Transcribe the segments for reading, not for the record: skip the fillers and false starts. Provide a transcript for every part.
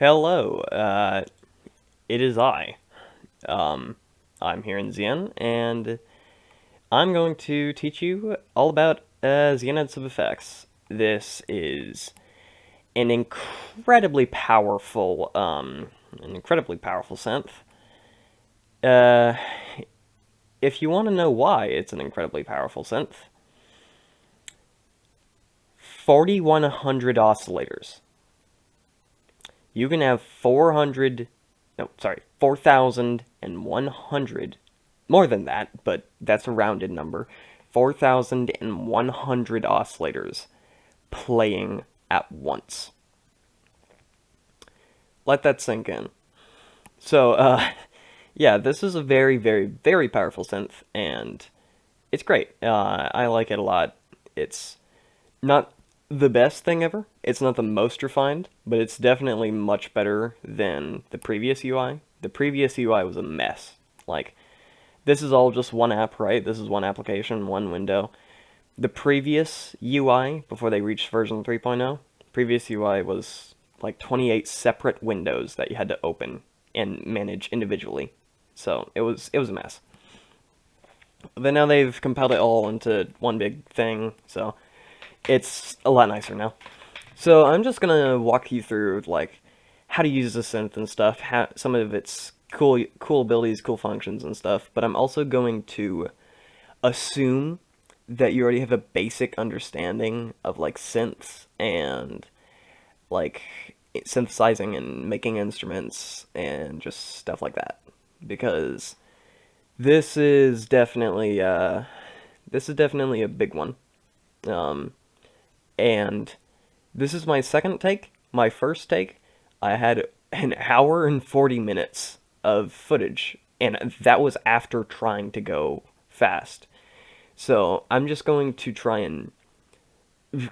Hello, it is I. I'm here in Zyn, and I'm going to teach you all about ZynAddSubFX. This is an incredibly powerful synth. Uh, if you want to know why it's an incredibly powerful synth, 4,100 oscillators. You can have 4,100, more than that, but that's a rounded number, 4,100 oscillators playing at once. Let that sink in. So, yeah, this is a very, very, very powerful synth, and it's great. I like it a lot. It's not the best thing ever. It's not the most refined, but it's definitely much better than the previous UI. The previous UI was a mess. Like, this is all just one app, right? This is one application, one window. The previous UI, before they reached version 3.0, previous UI was like 28 separate windows that you had to open and manage individually. So it was a mess. But now they've compiled it all into one big thing, so it's a lot nicer now. So I'm just gonna walk you through like how to use the synth and stuff, some of its cool abilities, cool functions and stuff. But I'm also going to assume that you already have a basic understanding of like synths and like synthesizing and making instruments and just stuff like that, because this is definitely a big one. And this is my second take. My first take, I had an hour and 40 minutes of footage, and that was after trying to go fast. So I'm just going to try and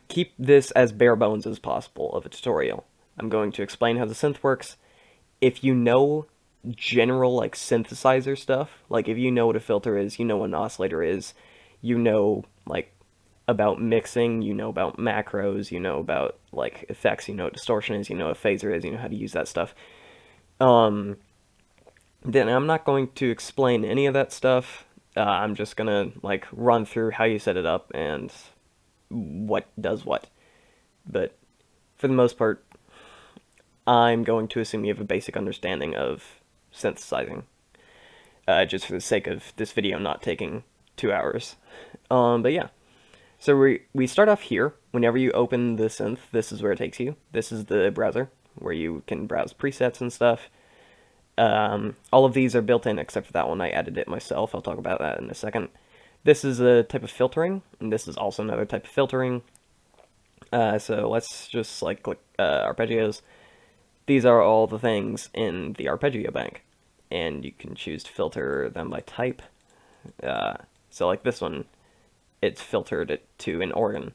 keep this as bare bones as possible of a tutorial. I'm going to explain how the synth works. If you know general like synthesizer stuff, like if you know what a filter is, you know what an oscillator is, you know like about mixing, you know about macros, you know about like effects, you know what distortion is, you know what phaser is, you know how to use that stuff. Then I'm not going to explain any of that stuff. I'm just gonna like run through how you set it up and what does what. But for the most part, I'm going to assume you have a basic understanding of synthesizing, just for the sake of this video not taking 2 hours. But yeah. So we start off here. Whenever you open the synth, this is where it takes you. This is the browser, where you can browse presets and stuff. All of these are built in, except for that one. I added it myself. I'll talk about that in a second. This is a type of filtering, and this is also another type of filtering. So let's just like click arpeggios. These are all the things in the arpeggio bank, and you can choose to filter them by type. So like this one, it's filtered it to an organ,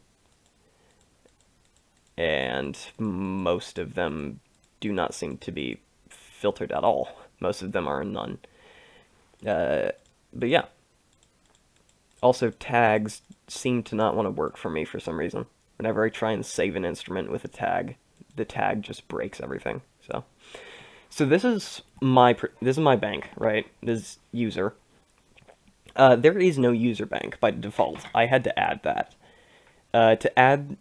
and most of them do not seem to be filtered at all. Most of them are none. But yeah. Also, tags seem to not want to work for me for some reason. Whenever I try and save an instrument with a tag, the tag just breaks everything. So this is my bank, right? This user. There is no user bank by default. I had to add that. To add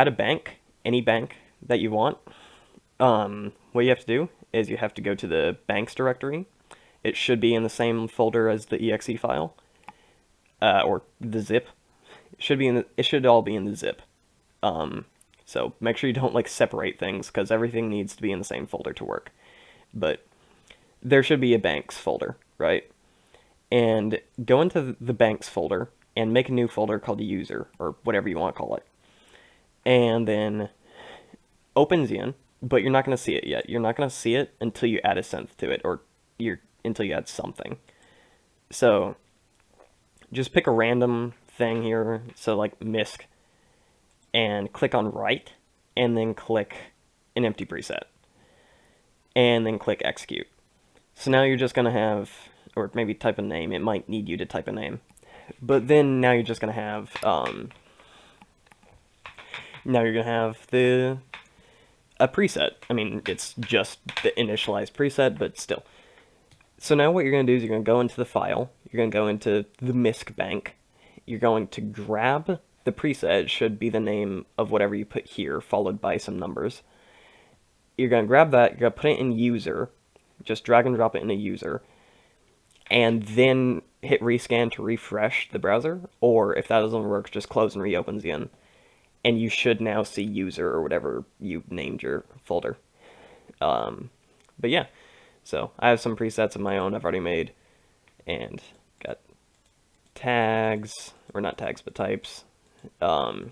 a bank, any bank that you want, what you have to do is you have to go to the banks directory. It should be in the same folder as the exe file, or the zip. It should all be in the zip. So make sure you don't like separate things, because everything needs to be in the same folder to work. But there should be a banks folder, right? And go into the banks folder and make a new folder called user, or whatever you want to call it. And then open Zyn, but you're not going to see it yet. You're not going to see it until you add a synth to it, or until you add something. So just pick a random thing here, so like MISC, and click on write, and then click an empty preset, and then click execute. So now you're just going to have, or maybe type a name. It might need you to type a name. But then now you're just going to have, the a preset. I mean, it's just the initialized preset, but still. So now what you're going to do is you're going to go into the file, you're going to go into the MISC bank, you're going to grab the preset, it should be the name of whatever you put here, followed by some numbers. You're going to grab that, you're going to put it in user, just drag and drop it in a user, and then hit rescan to refresh the browser, or if that doesn't work, just close and reopens again. And you should now see user or whatever you named your folder. But yeah. So I have some presets of my own I've already made, and got tags, or not tags, but types. But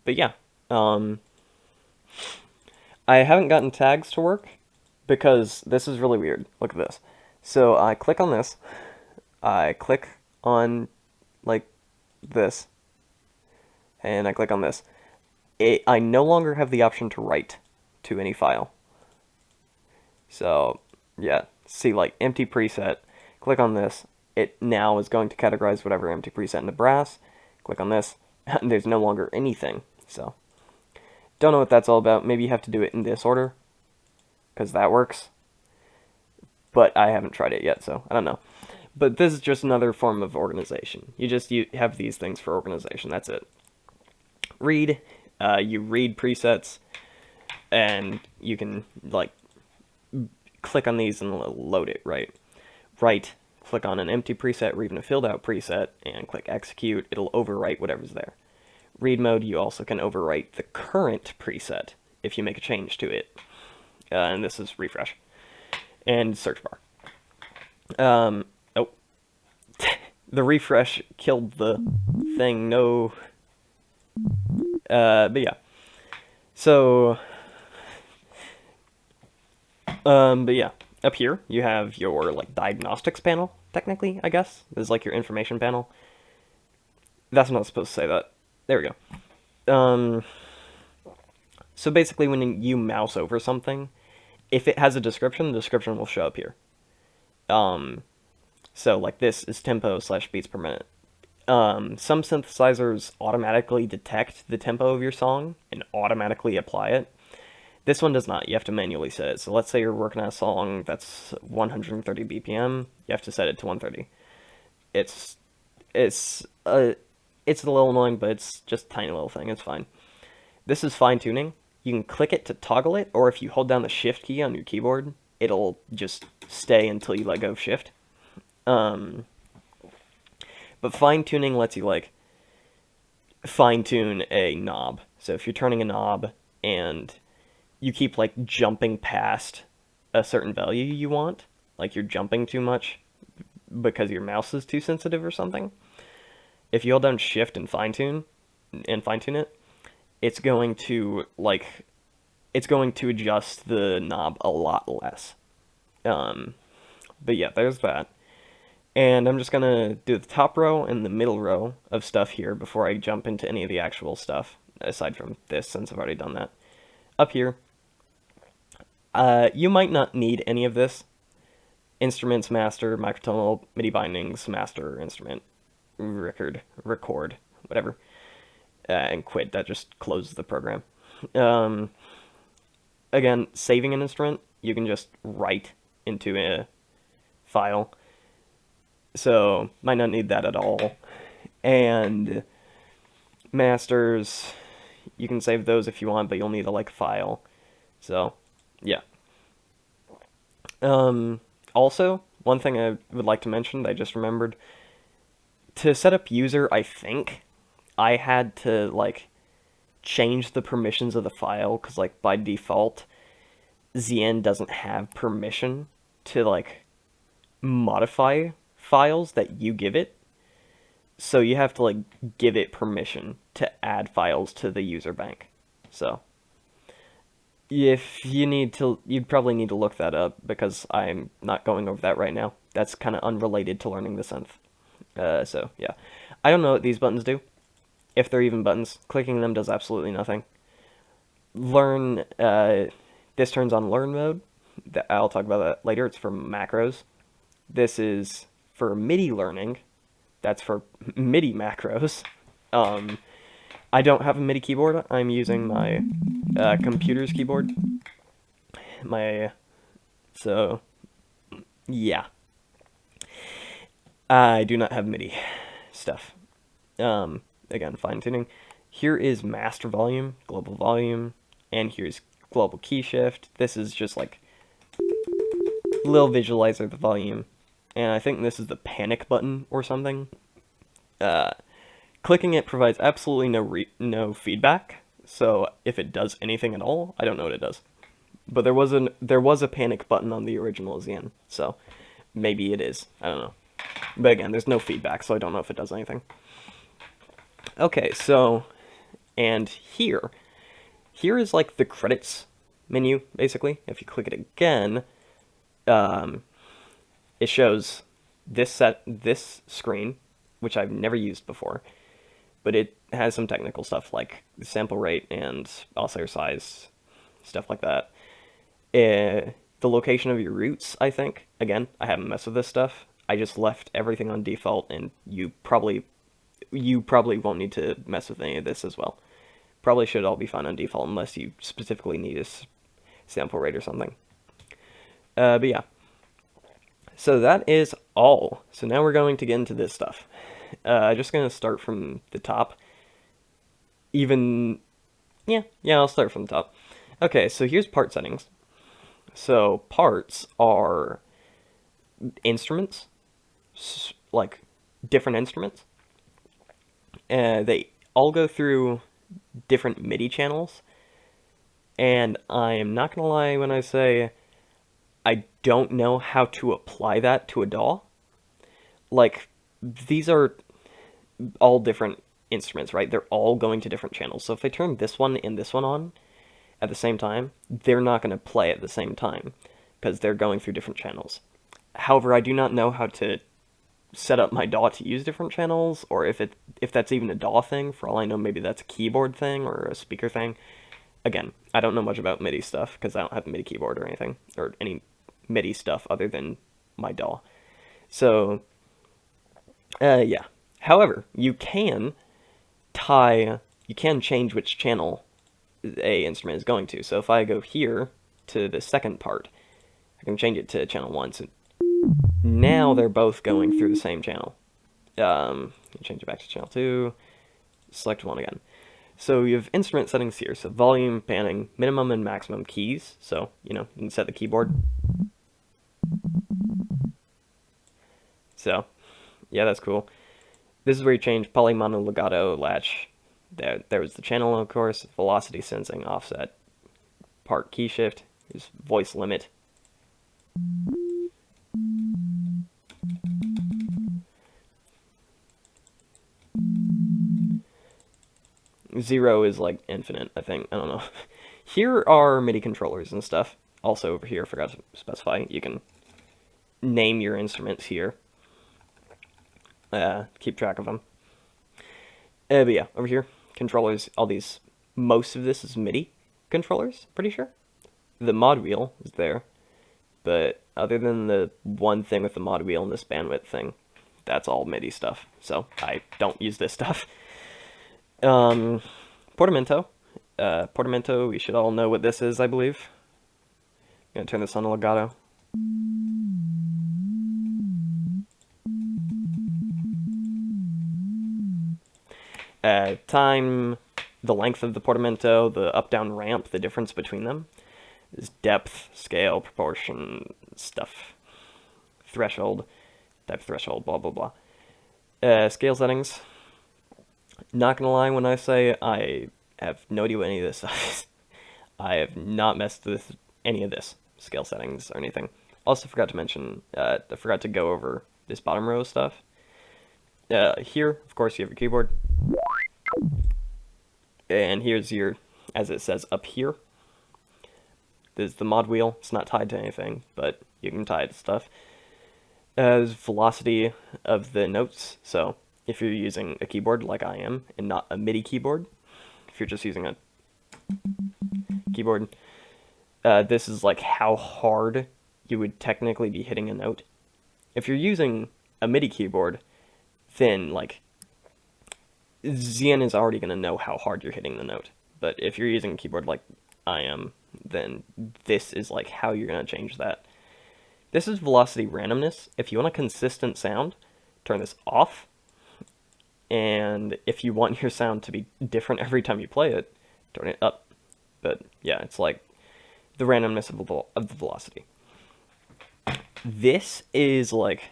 yeah, I haven't gotten tags to work because this is really weird. Look at this. So I click on this, I click on like this, and I click on this. I no longer have the option to write to any file. So, yeah, see, like, empty preset, click on this, it now is going to categorize whatever empty preset into brass, click on this, and there's no longer anything, so. Don't know what that's all about, maybe you have to do it in this order, because that works, but I haven't tried it yet, so I don't know. But this is just another form of organization. You have these things for organization, that's it. Read, you read presets, and you can, like, click on these and load it, right? Right, click on an empty preset or even a filled out preset and click execute. It'll overwrite whatever's there. Read mode, you also can overwrite the current preset if you make a change to it. And this is refresh. And search bar. Oh. The refresh killed the thing, no. But yeah. So, but yeah, up here you have your like diagnostics panel, technically, I guess. This is like your information panel. That's not supposed to say that. There we go. So basically when you mouse over something, if it has a description, the description will show up here. So like this is tempo / beats per minute. Some synthesizers automatically detect the tempo of your song and automatically apply it. This one does not. You have to manually set it. So let's say you're working on a song that's 130 BPM. You have to set it to 130. It's a little annoying, but it's just a tiny little thing. It's fine. This is fine tuning. You can click it to toggle it, or if you hold down the shift key on your keyboard, it'll just stay until you let go of shift. But fine tuning lets you like fine tune a knob. So if you're turning a knob and you keep like jumping past a certain value you want, like you're jumping too much because your mouse is too sensitive or something, if you hold down shift and fine tune it, it's going to adjust the knob a lot less. But yeah, there's that. And I'm just gonna do the top row and the middle row of stuff here before I jump into any of the actual stuff, aside from this, since I've already done that. Up here, you might not need any of this. Instruments, master, microtonal, MIDI bindings, master, instrument, record, whatever. And quit, that just closes the program. Again, saving an instrument, you can just write into a file. So, might not need that at all. And masters, you can save those if you want, but you'll need a like file. So, yeah. Also, one thing I would like to mention that I just remembered, to set up user, I think I had to like change the permissions of the file, because like by default Zyn doesn't have permission to like modify files that you give it, so you have to like give it permission to add files to the user bank. So if you need to, you'd probably need to look that up, because I'm not going over that right now. That's kind of unrelated to learning the synth. So yeah, I don't know what these buttons do, if they're even buttons. Clicking them does absolutely nothing. Learn, this turns on learn mode. I'll talk about that later. It's for macros. This is for MIDI learning. That's for MIDI macros. I don't have a MIDI keyboard. I'm using my computer's keyboard. So yeah, I do not have MIDI stuff. Again, fine tuning. Here is master volume, global volume, and here's global key shift. This is just like a little visualizer of the volume, and I think this is the panic button or something. Clicking it provides absolutely no feedback, so if it does anything at all, I don't know what it does. But there was a panic button on the original Zyn, so maybe it is. I don't know. But again, there's no feedback, so I don't know if it does anything. Okay, so, and here is like the credits menu, basically. If you click it again, it shows this screen, which I've never used before, but it has some technical stuff like sample rate and oscillator size, stuff like that. The location of your roots, I think. Again, I haven't messed with this stuff. I just left everything on default, and you probably won't need to mess with any of this as well. Probably should all be fine on default unless you specifically need a sample rate or something. But yeah. So that is all. So now we're going to get into this stuff. I'm just going to start from the top. Yeah, I'll start from the top. Okay, so here's part settings. So parts are instruments, like different instruments. They all go through different MIDI channels. And I am not going to lie when I say I don't know how to apply that to a DAW. Like, these are all different instruments, right? They're all going to different channels. So if I turn this one and this one on at the same time, they're not going to play at the same time because they're going through different channels. However, I do not know how to set up my DAW to use different channels, or if that's even a DAW thing. For all I know, maybe that's a keyboard thing or a speaker thing. Again, I don't know much about MIDI stuff because I don't have a MIDI keyboard or anything, or any MIDI stuff other than my DAW. So, yeah. However, you can change which channel a instrument is going to. So if I go here to the second part, I can change it to channel 1. So now they're both going through the same channel. Change it back to channel 2, select 1 again. So you have instrument settings here. So volume, panning, minimum and maximum keys. So, you can set the keyboard. So, yeah, that's cool. This is where you change poly, mono, legato, latch. There was the channel, of course, velocity sensing, offset, part key shift, is voice limit. Zero is like infinite, I think. I don't know. Here are MIDI controllers and stuff. Also over here, forgot to specify, you can name your instruments here. Keep track of them. But yeah, over here, controllers, most of this is MIDI controllers, pretty sure. The mod wheel is there, but other than the one thing with the mod wheel and this bandwidth thing, that's all MIDI stuff, so I don't use this stuff. Portamento. Portamento, we should all know what this is, I believe. I'm gonna turn this on to legato. Time, the length of the portamento, the up-down ramp, the difference between them is depth, scale, proportion, stuff, threshold, depth threshold, blah, blah, blah. Scale settings. Not gonna lie when I say I have no idea what any of this stuff is. I have not messed with any of this, scale settings or anything. Also forgot to mention, I forgot to go over this bottom row stuff. Here, of course, you have your keyboard. And here's your, as it says up here, there's the mod wheel. It's not tied to anything, but you can tie it to stuff. There's velocity of the notes, so if you're using a keyboard like I am, and not a MIDI keyboard, if you're just using a keyboard, this is like how hard you would technically be hitting a note. If you're using a MIDI keyboard, then like Zyn is already going to know how hard you're hitting the note. But if you're using a keyboard like I am, then this is like how you're going to change that. This is velocity randomness. If you want a consistent sound, turn this off. And if you want your sound to be different every time you play it, turn it up. But yeah, it's like the randomness of the velocity. This is like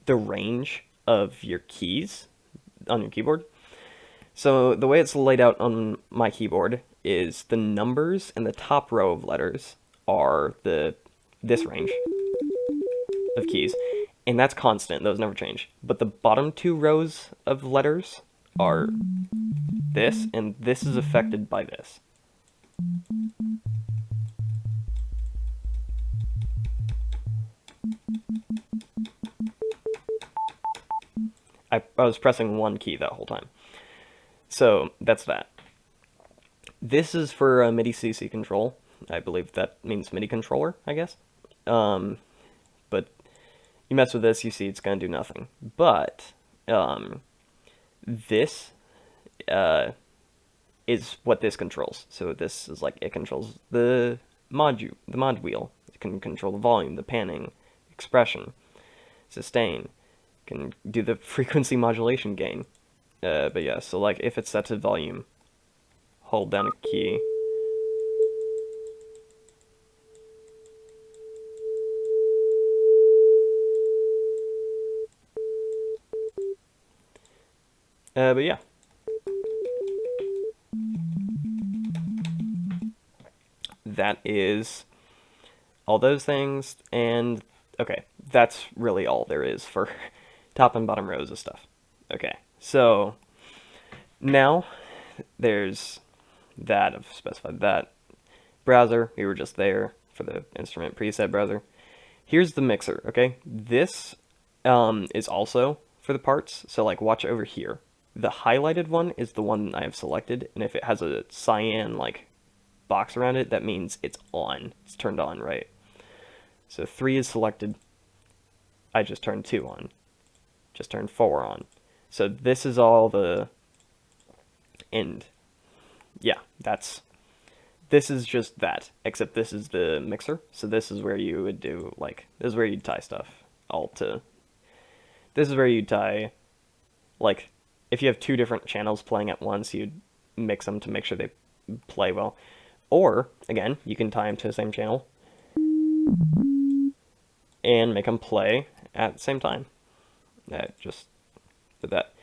the range of your keys on your keyboard. So the way it's laid out on my keyboard is the numbers and the top row of letters are this range of keys, and that's constant. Those never change. But the bottom two rows of letters are this, and this is affected by this. I was pressing one key that whole time. So that's that. This is for a MIDI CC control. I believe that means MIDI controller, I guess. But you mess with this, you see it's going to do nothing. But this is what this controls. So this is like, it controls the mod wheel. It can control the volume, the panning, expression, sustain. Can do the frequency modulation gain. But yeah, so like if it's set to volume, hold down a key. But yeah. That is all those things, and okay, that's really all there is for top and bottom rows of stuff. Okay, so now there's that. I've specified that. Browser, we were just there for the instrument preset browser. Here's the mixer, okay? This is also for the parts, so like watch over here. The highlighted one is the one I have selected, and if it has a cyan like box around it, that means it's on. It's turned on, right? So 3 is selected. I just turned 2 on. Just turned 4 on. So this is all the end. Yeah, this is just that, except this is the mixer. So this is where you would do, like, this is where you'd tie stuff all to. This is where you'd tie, like, if you have 2 different channels playing at once, you'd mix them to make sure they play well. Or, again, you can tie them to the same channel and make them play at the same time. Just did that.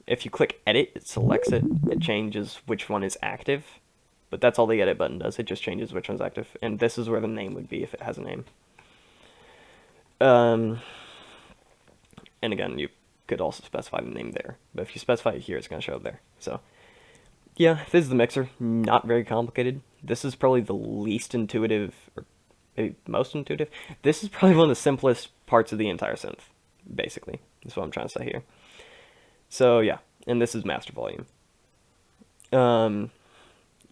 If you click edit, it selects it. It changes which one is active. But that's all the edit button does. It just changes which one's active. And this is where the name would be if it has a name. And again, you could also specify the name there. But if you specify it here, it's going to show up there. So, yeah, this is the mixer. Not very complicated. This is probably the least intuitive, or maybe most intuitive. This is probably one of the simplest parts of the entire synth, basically. That's what I'm trying to say here. So, yeah, and this is master volume.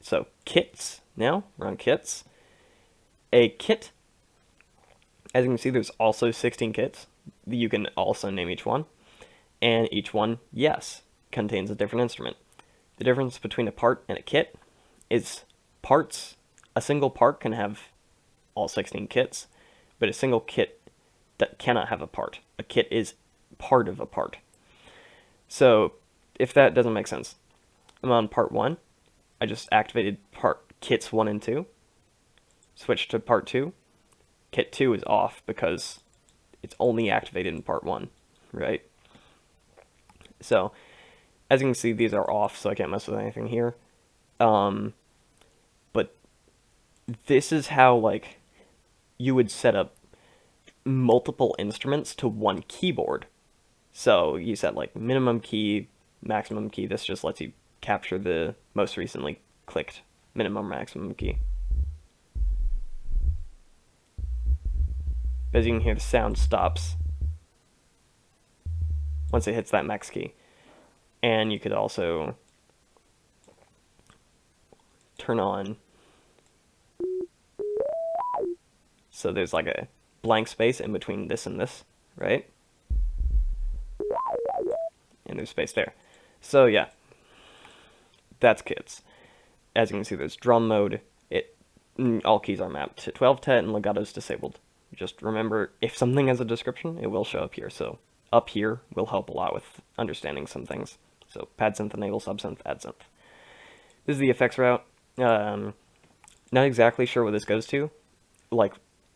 So, kits now. We're on kits. A kit, as you can see, there's also 16 kits. You can also name each one. And each one, yes, contains a different instrument. The difference between a part and a kit is parts. A single part can have all 16 kits, but a single kit that cannot have a part. A kit is part of a part. So, if that doesn't make sense, I'm on part 1. I just activated kits 1 and 2. Switch to part 2. Kit 2 is off because it's only activated in part 1, right? So, as you can see, these are off, so I can't mess with anything here. But this is how, like, you would set up multiple instruments to one keyboard. So you set, like, minimum key, maximum key. This just lets you capture the most recently clicked minimum, maximum key. As you can hear, the sound stops once it hits that max key. And you could also turn on, so there's like a blank space in between this and this, right? and there's space there. So yeah, that's kits. As you can see, there's drum mode. All keys are mapped to 12-tet and legato is disabled. Just remember, if something has a description, it will show up here. So up here will help a lot with understanding some things. So PadSynth, enable, SubSynth, AddSynth. This is the effects route. Not exactly sure what this goes to, like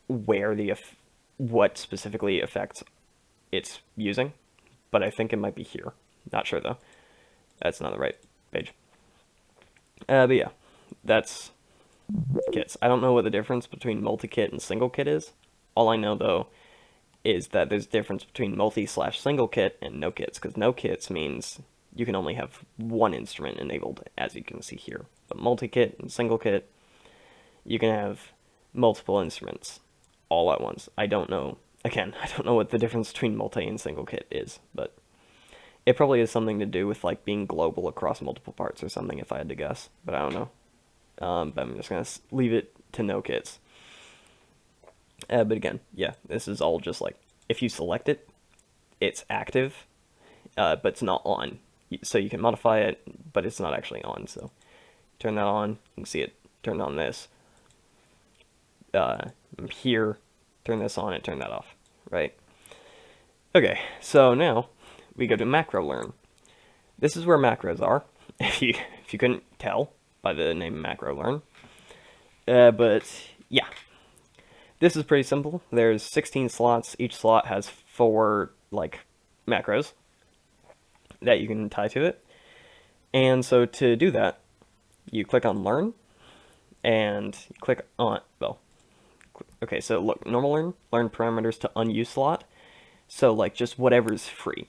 where what specifically effects it's using, but I think it might be here. Not sure though. That's not the right page. But yeah, that's kits. I don't know what the difference between multi-kit and single kit is. All I know though is that there's a difference between multi/single kit and no kits, because no kits means you can only have one instrument enabled, as you can see here. But multi-kit and single kit, you can have multiple instruments all at once. I don't know. Again, I don't know what the difference between multi and single kit is, but it probably has something to do with like being global across multiple parts or something, if I had to guess. But I don't know. But I'm just gonna leave it to no kits. But again, yeah, this is all just like, if you select it, it's active, but it's not on. So you can modify it, but it's not actually on. So turn that on, you can see it turned on this. Here, turn this on and turn that off, right? Okay, so now we go to macro learn. This is where macros are, if you couldn't tell by the name macro learn. But yeah, this is pretty simple. There's 16 slots. Each slot has 4 like macros that you can tie to it. And so to do that, you click on learn and click on, well, okay, so look, normal learn parameters to unused slot. So like just whatever's free,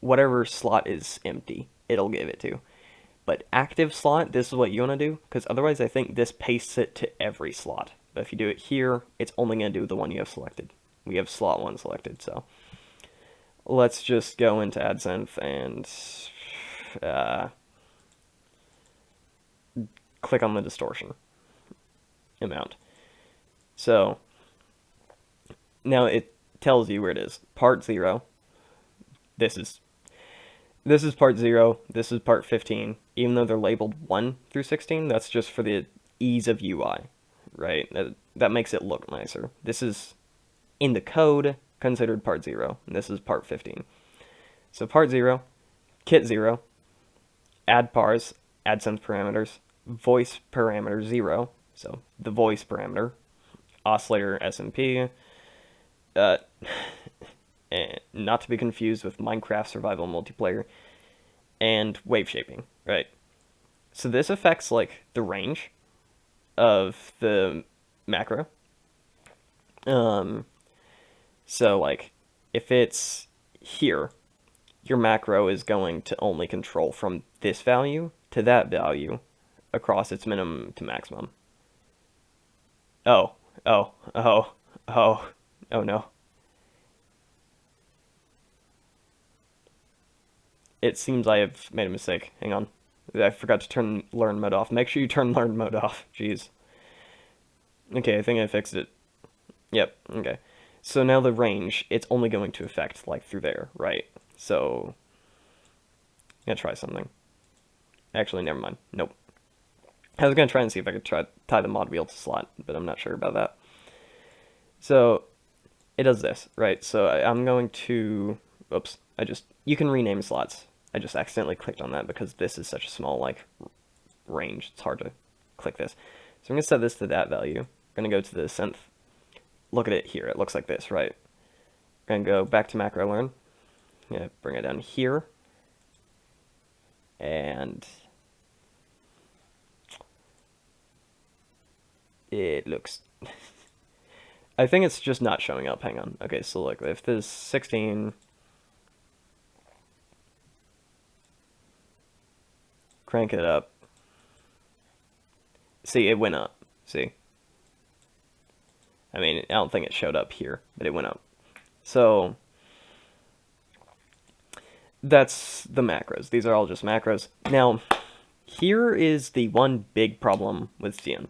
whatever slot is empty, it'll give it to. But active slot, this is what you want to do, because otherwise I think this pastes it to every slot. But if you do it here, it's only going to do the one you have selected. We have slot 1 selected, so let's just go into AddSynth and click on the distortion amount. So now it tells you where it is. Part 0. This is part 0. This is part 15. Even though they're labeled 1 through 16, that's just for the ease of UI, right? That makes it look nicer. This is in the code considered part 0, and this is part 15. So part 0, kit 0, add pars, AddSynth parameters, voice parameter 0, so the voice parameter, oscillator SMP, and not to be confused with Minecraft survival multiplayer, and wave shaping, right? So this affects like the range of the macro. So like if it's here, your macro is going to only control from this value to that value across its minimum to maximum. Oh no. It seems I have made a mistake. Hang on. I forgot to turn learn mode off. Make sure you turn learn mode off. Jeez. Okay, I think I fixed it. Yep, okay. So now the range, it's only going to affect like through there, right? So I'm gonna try something. Actually, never mind. Nope. I was gonna try and see if I could tie the mod wheel to slot, but I'm not sure about that. So it does this, right? So I'm going to, oops, you can rename slots. I just accidentally clicked on that because this is such a small like range. It's hard to click this. So I'm gonna set this to that value. I'm gonna go to the synth. Look at it here. It looks like this, right? I'm gonna go back to macro learn. I'm gonna bring it down here. And it looks I think it's just not showing up. Hang on. Okay, so look, if this 16, crank it up. See, it went up. See? I mean, I don't think it showed up here, but it went up. So that's the macros. These are all just macros. Now, here is the one big problem with Zyn.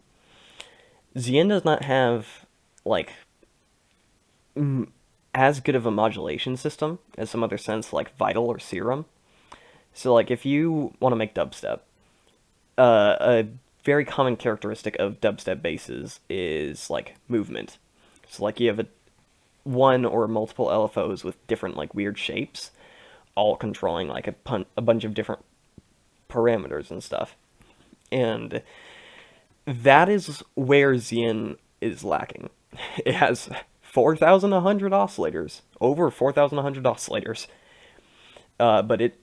Zyn does not have, like, as good of a modulation system as some other synths like Vital or Serum. So like if you want to make dubstep, a very common characteristic of dubstep basses is like movement. So like you have one or multiple LFOs with different like weird shapes, all controlling like a bunch of different parameters and stuff. And that is where Zyn is lacking. It has 4,100 oscillators, over 4,100 oscillators, but it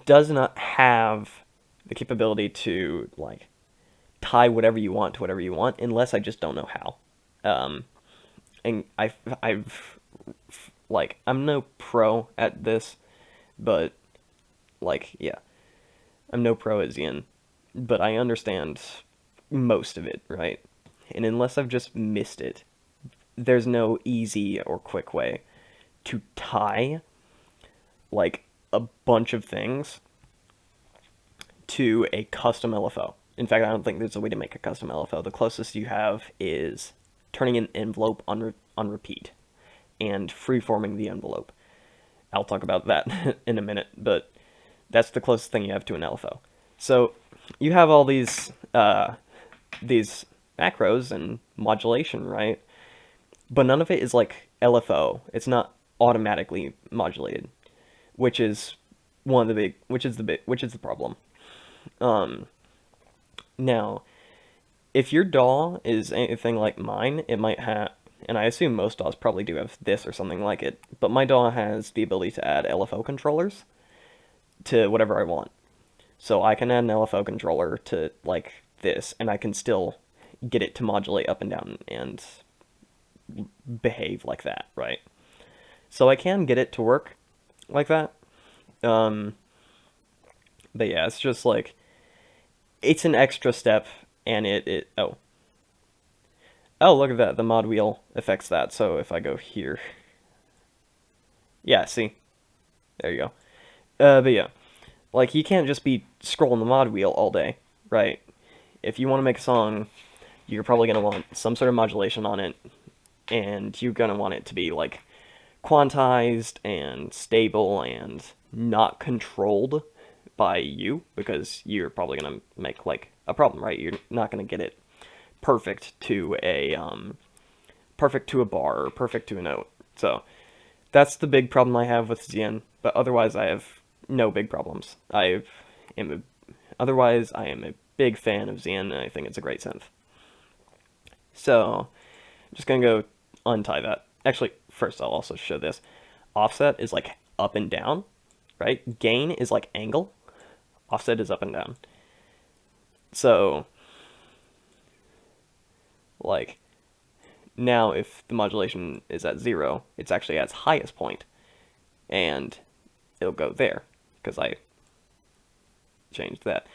does not have the capability to like tie whatever you want to whatever you want, unless I just don't know how. And I've like I'm no pro at this, but like yeah, I'm no pro at Zyn, but I understand most of it, right? And unless I've just missed it, there's no easy or quick way to tie like a bunch of things to a custom LFO. In fact, I don't think there's a way to make a custom LFO. The closest you have is turning an envelope on repeat and freeforming the envelope. I'll talk about that in a minute, but that's the closest thing you have to an LFO. So you have all these macros and modulation, right? But none of it is like LFO. It's not automatically modulated, which is which is the problem. Now, if your DAW is anything like mine, it might have, and I assume most DAWs probably do have this or something like it, but my DAW has the ability to add LFO controllers to whatever I want. So I can add an LFO controller to like this, and I can still get it to modulate up and down and behave like that, right? So I can get it to work like that. But yeah, it's just like, it's an extra step, and oh, look at that, the mod wheel affects that. So if I go here, yeah, see, there you go. But yeah, like you can't just be scrolling the mod wheel all day, right? If you want to make a song, you're probably going to want some sort of modulation on it, and you're going to want it to be like quantized and stable and not controlled by you, because you're probably going to make like a problem, right? You're not going to get it perfect to a bar or perfect to a note. So that's the big problem I have with Zyn, but otherwise I have no big problems. Otherwise I am a big fan of Zyn, and I think it's a great synth. So I'm just going to go untie that. Actually, first I'll also show this. Offset is like up and down, right? Gain is like angle. Offset is up and down. So, like, now if the modulation is at 0, it's actually at its highest point, and it'll go there, because I changed that.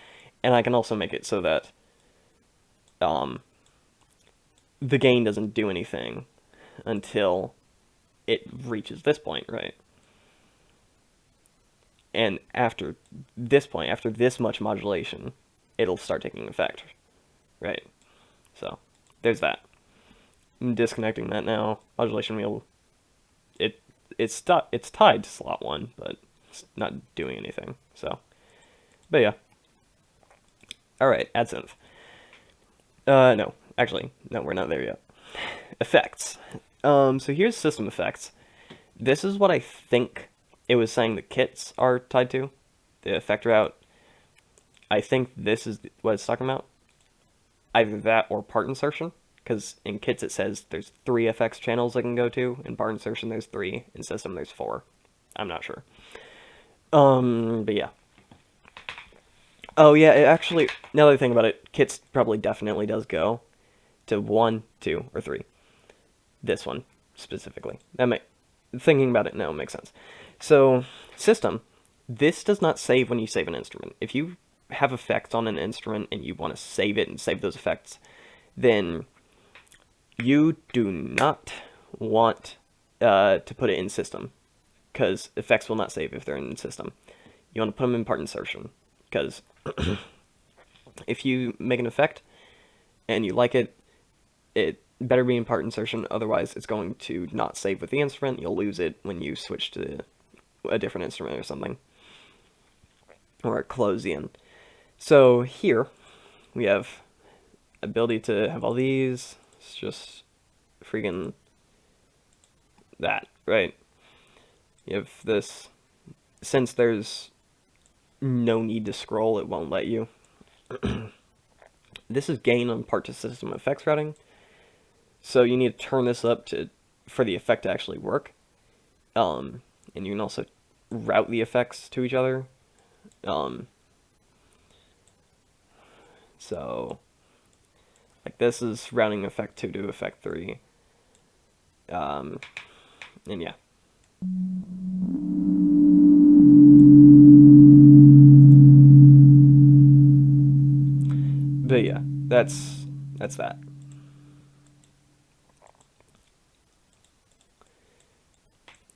And I can also make it so that the gain doesn't do anything until it reaches this point, right? And after this point, after this much modulation, it'll start taking effect, right? So there's that. I'm disconnecting that now. Modulation wheel, it's tied to slot 1, but it's not doing anything. So, but yeah. All right, AddSynth. No, actually, no, we're not there yet. Effects. So here's system effects. This is what I think it was saying the kits are tied to, the effect route. I think this is what it's talking about. Either that or part insertion, because in kits it says there's 3 effects channels I can go to. In part insertion there's 3. In system there's 4. I'm not sure. But yeah. Oh yeah, it actually, now that I think about it, kits probably definitely does go to 1, 2, or 3. This one, specifically. Thinking about it now makes sense. So, system, this does not save when you save an instrument. If you have effects on an instrument and you want to save it and save those effects, then you do not want to put it in system, because effects will not save if they're in system. You want to put them in part insertion, because if you make an effect and you like it, it better be in part insertion, otherwise it's going to not save with the instrument. You'll lose it when you switch to a different instrument or something. or Closian. So here we have ability to have all these. It's just friggin' that, right? You have this. Since there's no need to scroll, it won't let you. This is gain on part to system effects routing. So you need to turn this up for the effect to actually work. And you can also route the effects to each other. So like this is routing effect 2 to effect 3. And yeah. But yeah, that's that.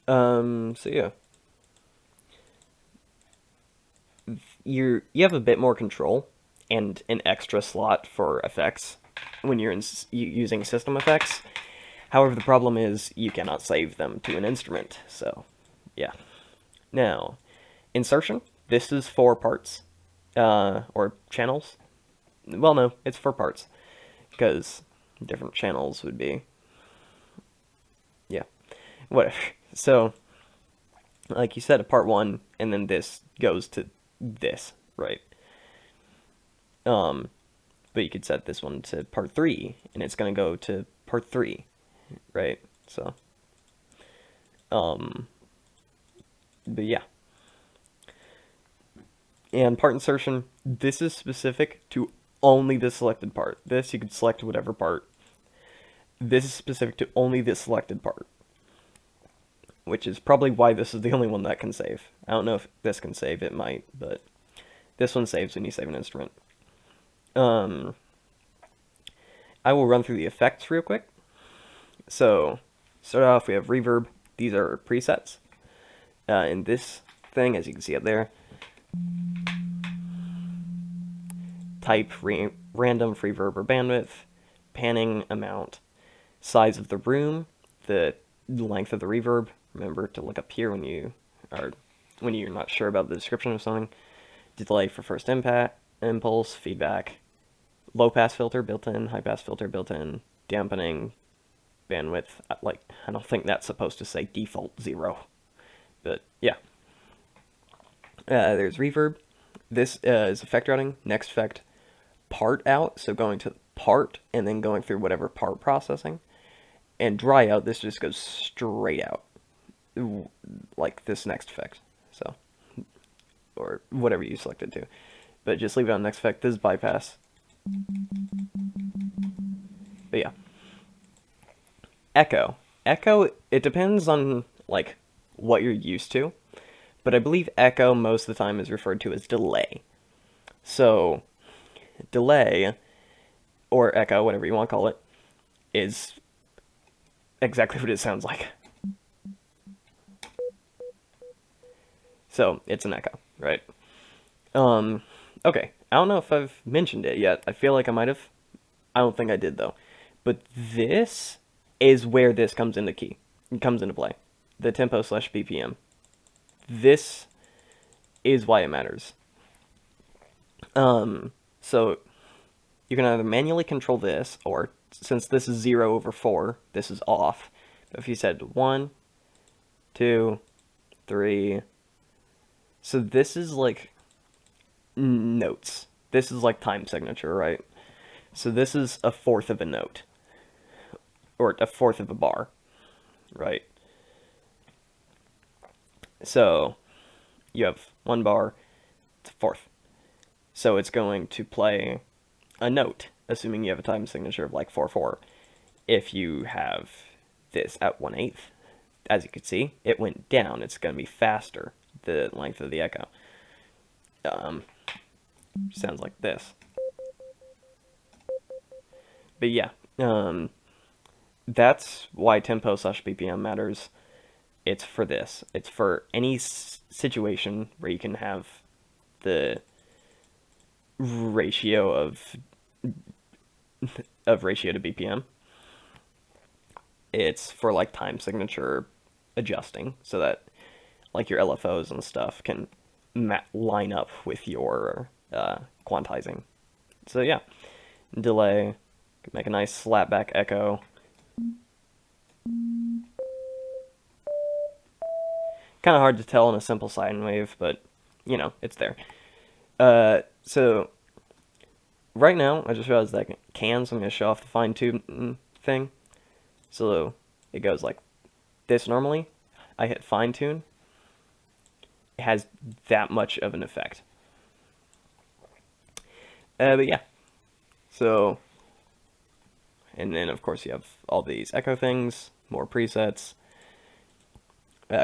So yeah. You have a bit more control and an extra slot for effects when you're using system effects. However, the problem is you cannot save them to an instrument. So, yeah. Now, insertion. This is for parts or channels. Well, no, it's for parts because different channels would be. Yeah, whatever. So, like you said, a part 1, and then this goes to this, right? But you could set this one to part 3, and it's gonna go to part 3, right? So, but yeah. And part insertion, this is specific to only the selected part. This, you could select whatever part. This is specific to only the selected part, which is probably why this is the only one that can save. I don't know if this can save, it might, but this one saves when you save an instrument. I will run through the effects real quick. So, start off, we have reverb. These are presets. In this thing, as you can see up there, type, random, free verb or bandwidth, panning, amount, size of the room, the length of the reverb. Remember to look up here when you're not sure about the description of something. Delay for first impact, impulse, feedback, low pass filter built in, high pass filter built in, dampening, bandwidth. Like, I don't think that's supposed to say default 0, but yeah. There's reverb. This is effect routing. Next effect, part out. So going to part and then going through whatever part processing. And dry out, this just goes straight out, like this next effect. So, or whatever you selected to, but just leave it on next effect. This is bypass. But yeah, echo. It depends on like what you're used to, but I believe echo most of the time is referred to as delay. So, delay or echo, whatever you want to call it, is exactly what it sounds like. So, it's an echo, right? Okay. I don't know if I've mentioned it yet. I feel like I might have. I don't think I did, though. But this is where this comes into play. The tempo/BPM. This is why it matters. So you can either manually control this, or since this is 0/4, this is off. But if you said 1, 2, 3, so this is like notes. This is like time signature, right? So this is 1/4 of a note, or 1/4 of a bar, right? So you have 1 bar, it's 1/4. So it's going to play a note, assuming you have a time signature of like 4/4. If you have this at 1/8, as you can see, it went down. It's going to be faster, the length of the echo. Sounds like this. But yeah, that's why tempo/BPM matters. It's for this. It's for any situation where you can have the ratio of ratio to BPM. It's for like time signature adjusting, so that like your LFOs and stuff can line up with your quantizing. So yeah, delay, make a nice slapback echo. Kind of hard to tell in a simple sine wave, but you know, it's there. So right now, I just realized that I can, so I'm going to show off the fine tune thing. So it goes like this normally. I hit fine tune. It has that much of an effect. But yeah. So, and then of course you have all these echo things, more presets.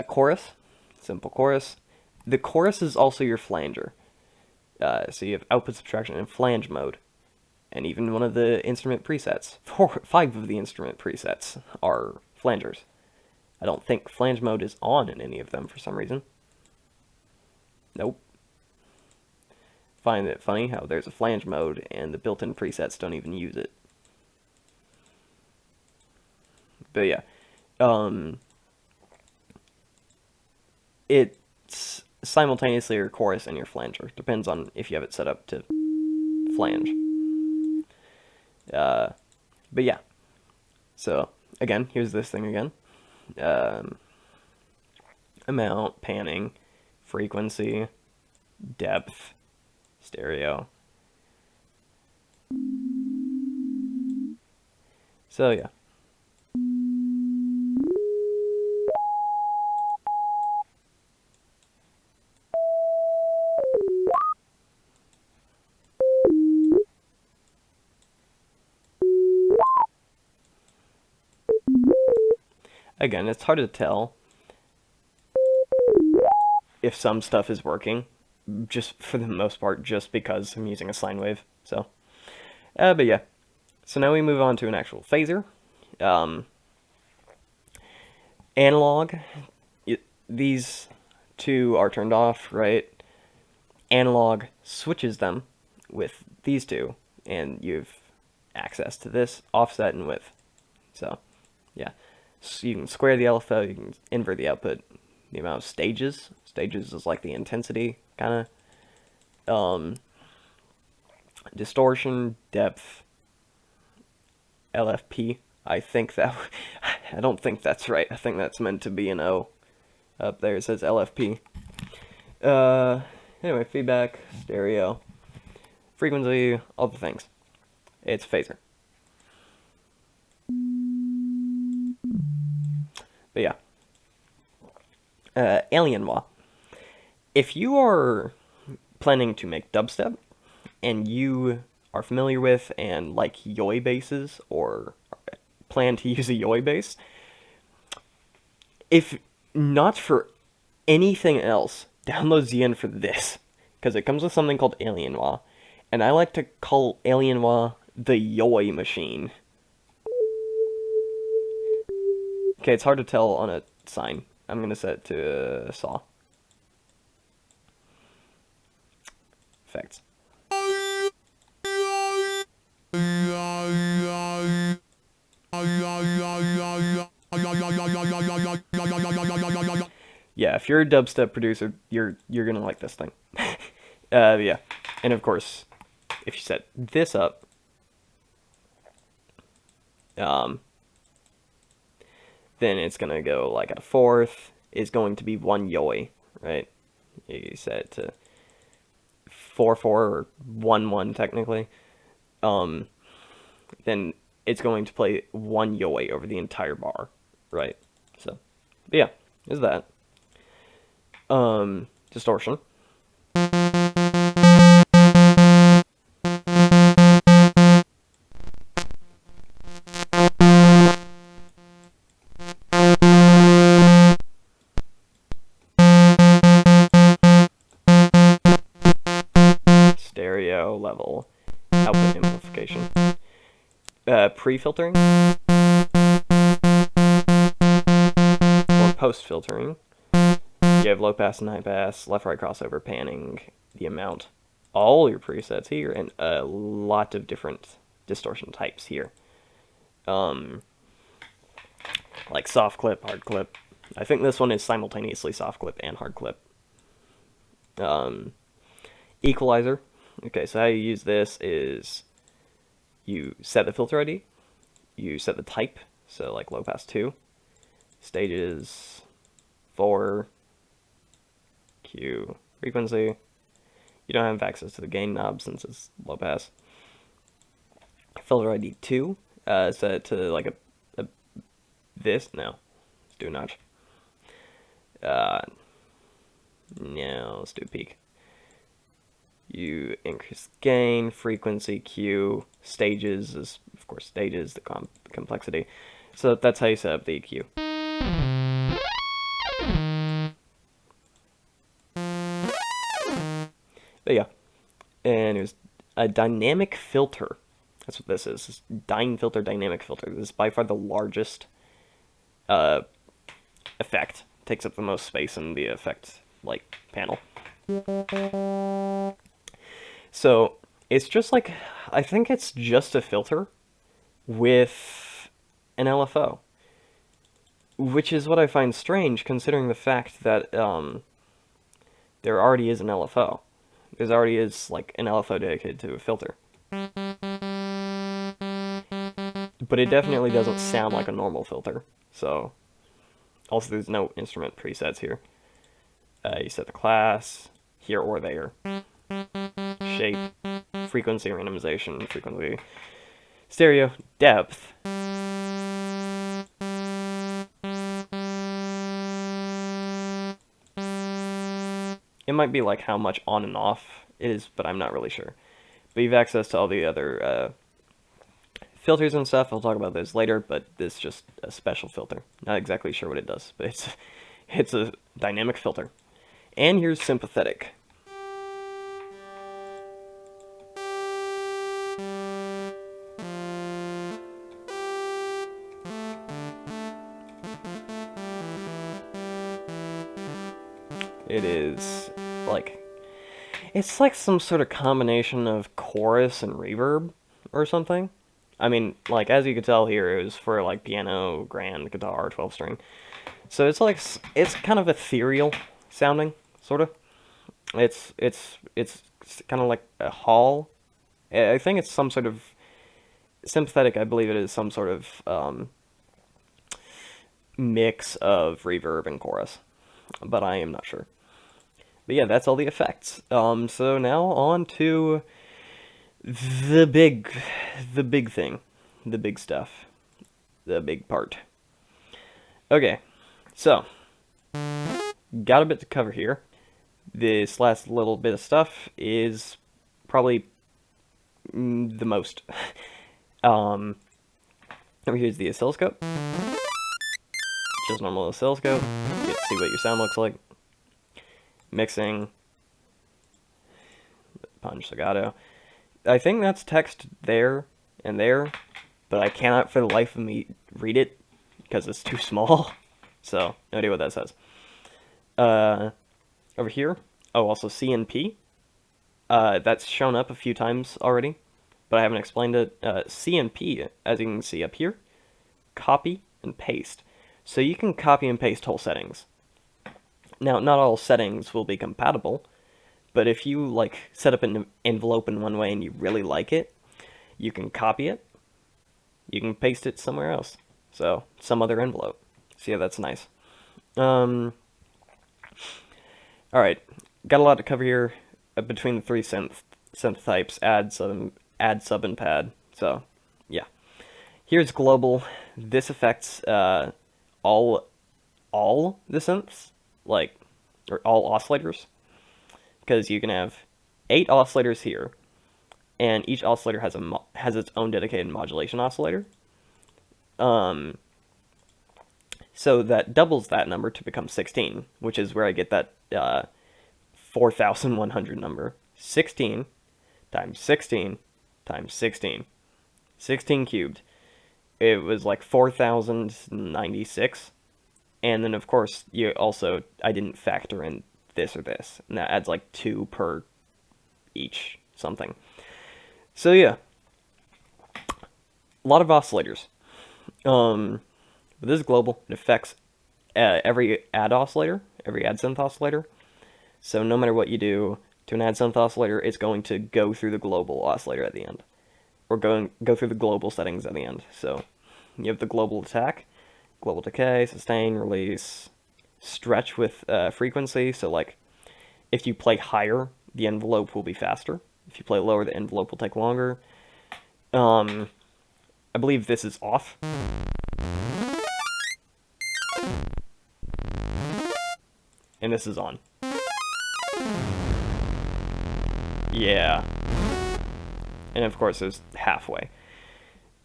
Chorus, simple chorus. The chorus is also your flanger. So you have output subtraction and flange mode. And even one of the instrument presets. 5 of the instrument presets are flangers. I don't think flange mode is on in any of them for some reason. Nope. Find it funny how there's a flange mode and the built-in presets don't even use it. But yeah. It's simultaneously your chorus and your flanger. Depends on if you have it set up to flange. But yeah. So, again, here's this thing again. Amount, panning, frequency, depth, stereo. So yeah. Again, it's hard to tell if some stuff is working, just for the most part, just because I'm using a sine wave. So, but yeah. So now we move on to an actual phaser. Analog, these two are turned off, right? Analog switches them with these two, and you've access to this offset and width. So, yeah. So you can square the LFO, you can invert the output, the amount of stages. Stages is like the intensity, kind of. Distortion, depth, LFP. I don't think that's right. I think that's meant to be an O. Up there it says LFP. Anyway, feedback, stereo, frequency, all the things. It's phaser. But yeah. Alienwah. If you are planning to make dubstep, and you are familiar with and like Yoi basses, or plan to use a Yoi bass, if not for anything else, download Zyn for this, because it comes with something called Alienwah, and I like to call Alienwah the Yoi machine. Okay, it's hard to tell on a sine. I'm going to set it to saw. Effects. Yeah, if you're a dubstep producer, you're gonna like this thing. Yeah, and of course, if you set this up, then it's gonna go like a fourth is going to be 1 Yoi, right? You set it to 4/4 or 1/1 technically. Then it's going to play 1 Yoi over the entire bar, right? So, yeah, is that. Distortion. Stereo level. Output amplification. Pre-filtering. Or post-filtering. You have low pass and high pass, left right crossover, panning, the amount, all your presets here, and a lot of different distortion types here. Like soft clip, hard clip. I think this one is simultaneously soft clip and hard clip. Equalizer. Okay, so how you use this is you set the filter ID, you set the type, so like low pass 2, stages 4, Q, frequency. You don't have access to the gain knob since it's low pass. Filter ID 2, set it to like a this, no, let's do a notch. No, let's do peak. You increase gain, frequency, Q, stages is, of course, stages, the complexity. So that's how you set up the EQ. But yeah, and it was a dynamic filter. That's what this is. This filter, dynamic filter. This is by far the largest effect. Takes up the most space in the effect like panel. So it's just like, I think it's just a filter with an LFO, which is what I find strange considering the fact that there already is an LFO. There already is like an LFO dedicated to a filter. But it definitely doesn't sound like a normal filter. So also there's no instrument presets here. You set the class here or there. Shape, frequency randomization, frequency, stereo, depth. It might be like how much on and off it is, but I'm not really sure. But you have access to all the other filters and stuff. I'll talk about those later, but this is just a special filter. Not exactly sure what it does, but it's a dynamic filter. And here's sympathetic. It is like, it's like some sort of combination of chorus and reverb or something. I mean, like, as you can tell here, it was for like piano, grand, guitar, 12 string. So it's like, it's kind of ethereal sounding, sort of. It's kind of like a hall. I think it's some sort of sympathetic. I believe it is some sort of mix of reverb and chorus, but I am not sure. But yeah, that's all the effects. So now on to the big thing, the big stuff, the big part. Okay, so got a bit to cover here. This last little bit of stuff is probably the most. Over here's the oscilloscope. Just normal oscilloscope. You get to see what your sound looks like. Mixing. Punch, legato. I think that's text there and there, but I cannot for the life of me read it because it's too small. So, no idea what that says. Over here, oh, also C and P. That's shown up a few times already, but I haven't explained it. C and P, as you can see up here, copy and paste. So you can copy and paste whole settings. Now, not all settings will be compatible, but if you like set up an envelope in one way and you really like it, you can copy it, you can paste it somewhere else. So, some other envelope. So yeah, that's nice. Alright, got a lot to cover here between the three synth types, add, sub, and pad. So, yeah. Here's global. This affects all the synths, like, or all oscillators, because you can have 8 oscillators here, and each oscillator has its own dedicated modulation oscillator. So that doubles that number to become 16, which is where I get that 4,100 number. 16 times 16 times 16. 16 cubed. It was like 4,096. And then, of course, I didn't factor in this or this. And that adds like 2 per each something. So, yeah. A lot of oscillators. But this is global. It affects every add oscillator, every AddSynth oscillator. So no matter what you do to an AddSynth oscillator, it's going to go through the global oscillator at the end, or go through the global settings at the end. So you have the global attack, global decay, sustain, release, stretch with frequency. So like if you play higher, the envelope will be faster. If you play lower, the envelope will take longer. I believe this is off. And this is on. Yeah. And of course, there's halfway.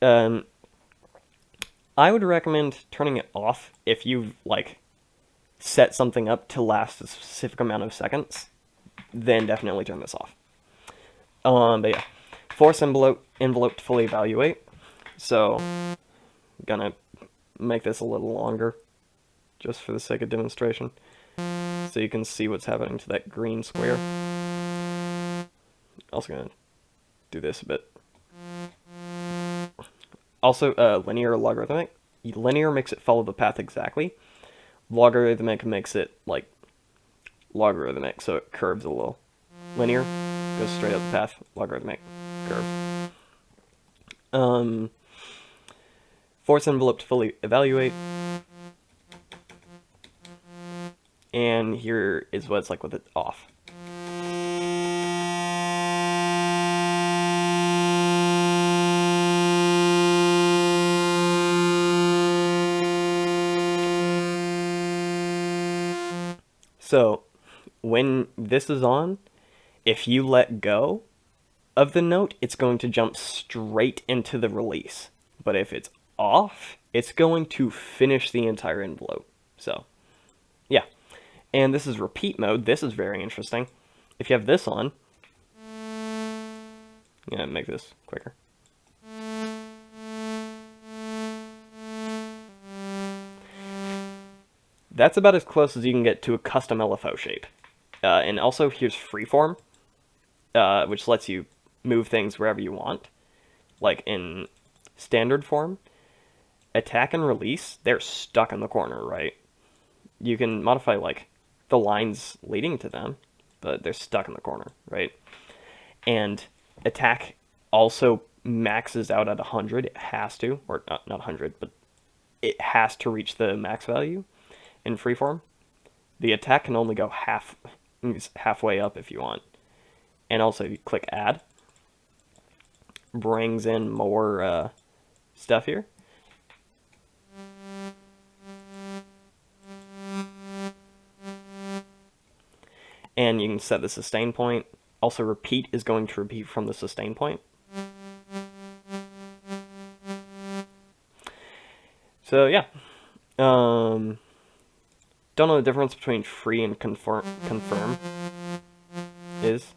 I would recommend turning it off if you've, like, set something up to last a specific amount of seconds. Then definitely turn this off. But yeah. Force envelope to fully evaluate. So, I'm gonna make this a little longer, just for the sake of demonstration, so you can see what's happening to that green square. Also gonna do this a bit. Also, linear or logarithmic. Linear makes it follow the path exactly. Logarithmic makes it, like, logarithmic, so it curves a little. Linear goes straight up the path. Logarithmic curve. Force envelope to fully evaluate. And here is what it's like with it off. So, when this is on, if you let go of the note, it's going to jump straight into the release. But if it's off, it's going to finish the entire envelope. So, yeah. And this is repeat mode. This is very interesting. If you have this on, I'm gonna make this quicker. That's about as close as you can get to a custom LFO shape. And also, here's freeform, which lets you move things wherever you want. Like in standard form, attack and release, they're stuck in the corner, right? You can modify, like, the lines leading to them, but they're stuck in the corner, right? And attack also maxes out at 100. It has to, or not 100, but it has to reach the max value in freeform. The attack can only go halfway up if you want. And also, you click add, brings in more stuff here. And you can set the sustain point. Also, repeat is going to repeat from the sustain point. So yeah, don't know the difference between free and confirm is,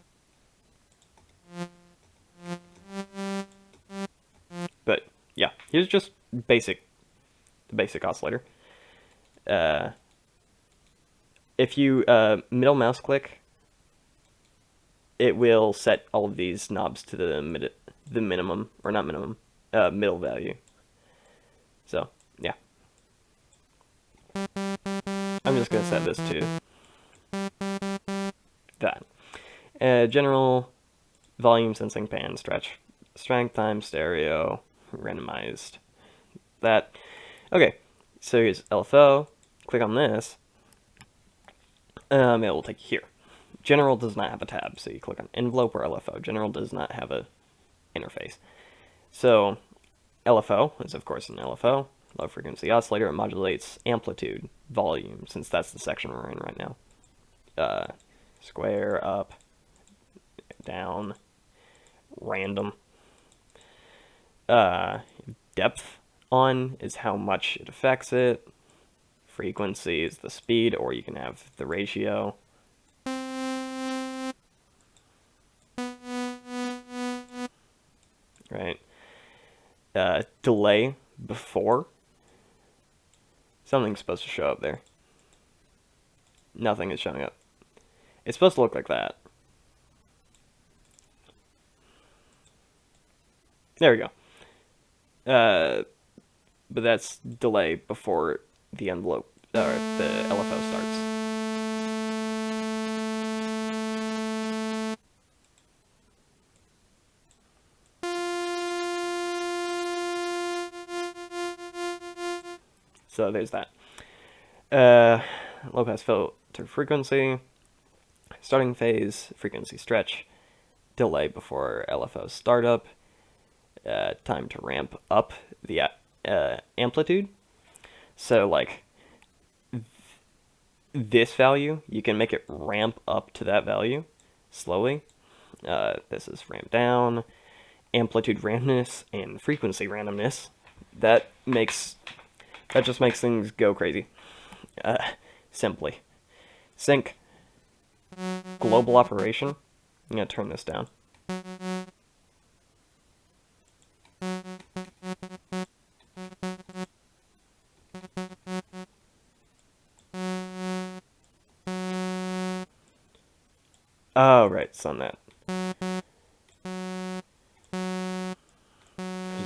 but yeah, here's just the basic oscillator. If you middle mouse click, it will set all of these knobs to the minimum, or not minimum, middle value. So yeah, I'm just gonna set this to that. General, volume, sensing, pan, stretch, strength, time, stereo, randomized. That. Okay, so here's LFO. Click on this. It will take you here. General does not have a tab, so you click on envelope or LFO. General does not have a interface. So LFO is, of course, an LFO, low frequency oscillator. It modulates amplitude, volume, since that's the section we're in right now. Square, up, down, random. Depth on is how much it affects it. Frequency is the speed, or you can have the ratio. Right. Delay before. Something's supposed to show up there. Nothing is showing up. It's supposed to look like that. There we go. But that's delay before the envelope, or the LFO starts. So there's that. Low pass filter frequency, starting phase, frequency stretch, delay before LFO startup, time to ramp up the amplitude. So like this value, you can make it ramp up to that value slowly. This is ramp down, amplitude randomness, and frequency randomness. That just makes things go crazy. Simply. Sync. Global operation. I'm going to turn this down. Oh, right, it's on that. I'm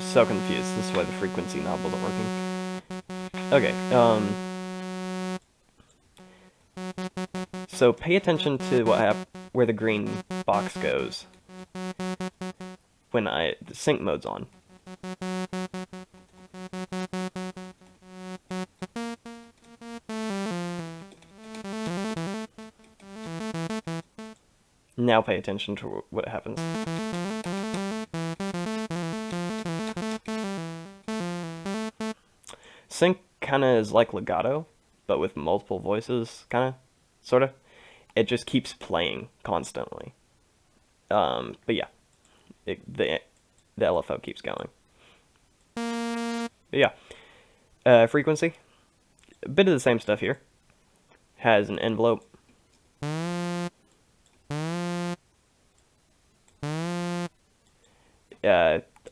so confused. This is why the frequency knob wasn't working. Okay, so pay attention to where the green box goes when the sync mode's on. Now pay attention to what happens. Sync kind of is like legato, but with multiple voices, kind of, sort of. It just keeps playing constantly. But yeah, the LFO keeps going. But yeah, frequency, a bit of the same stuff here. Has an envelope.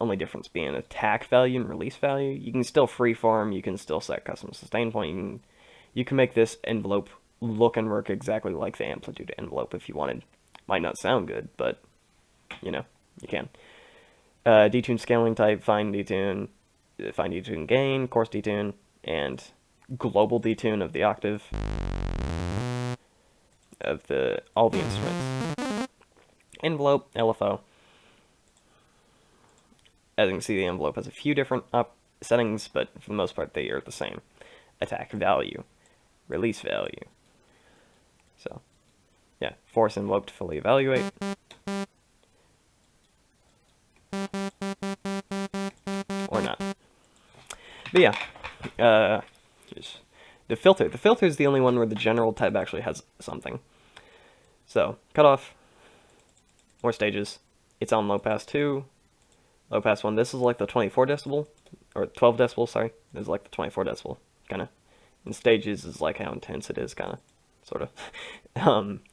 Only difference being attack value and release value. You can still freeform, you can still set custom sustain point. You can make this envelope look and work exactly like the amplitude envelope if you wanted. Might not sound good, but you know, you can. Detune scaling type, fine detune gain, coarse detune, and global detune of the octave of all the instruments. Envelope, LFO. As you can see, the envelope has a few different settings, but for the most part, they are the same. Attack value, release value. So, yeah, force envelope to fully evaluate. Or not. But yeah, the filter. The filter is the only one where the general tab actually has something. So, cutoff, more stages. It's on low pass 2. Low pass 1, this is like the 24 decibel, or 12 decibel, sorry. This is like the 24 decibel, kind of. And stages is like how intense it is, kind of, sort of.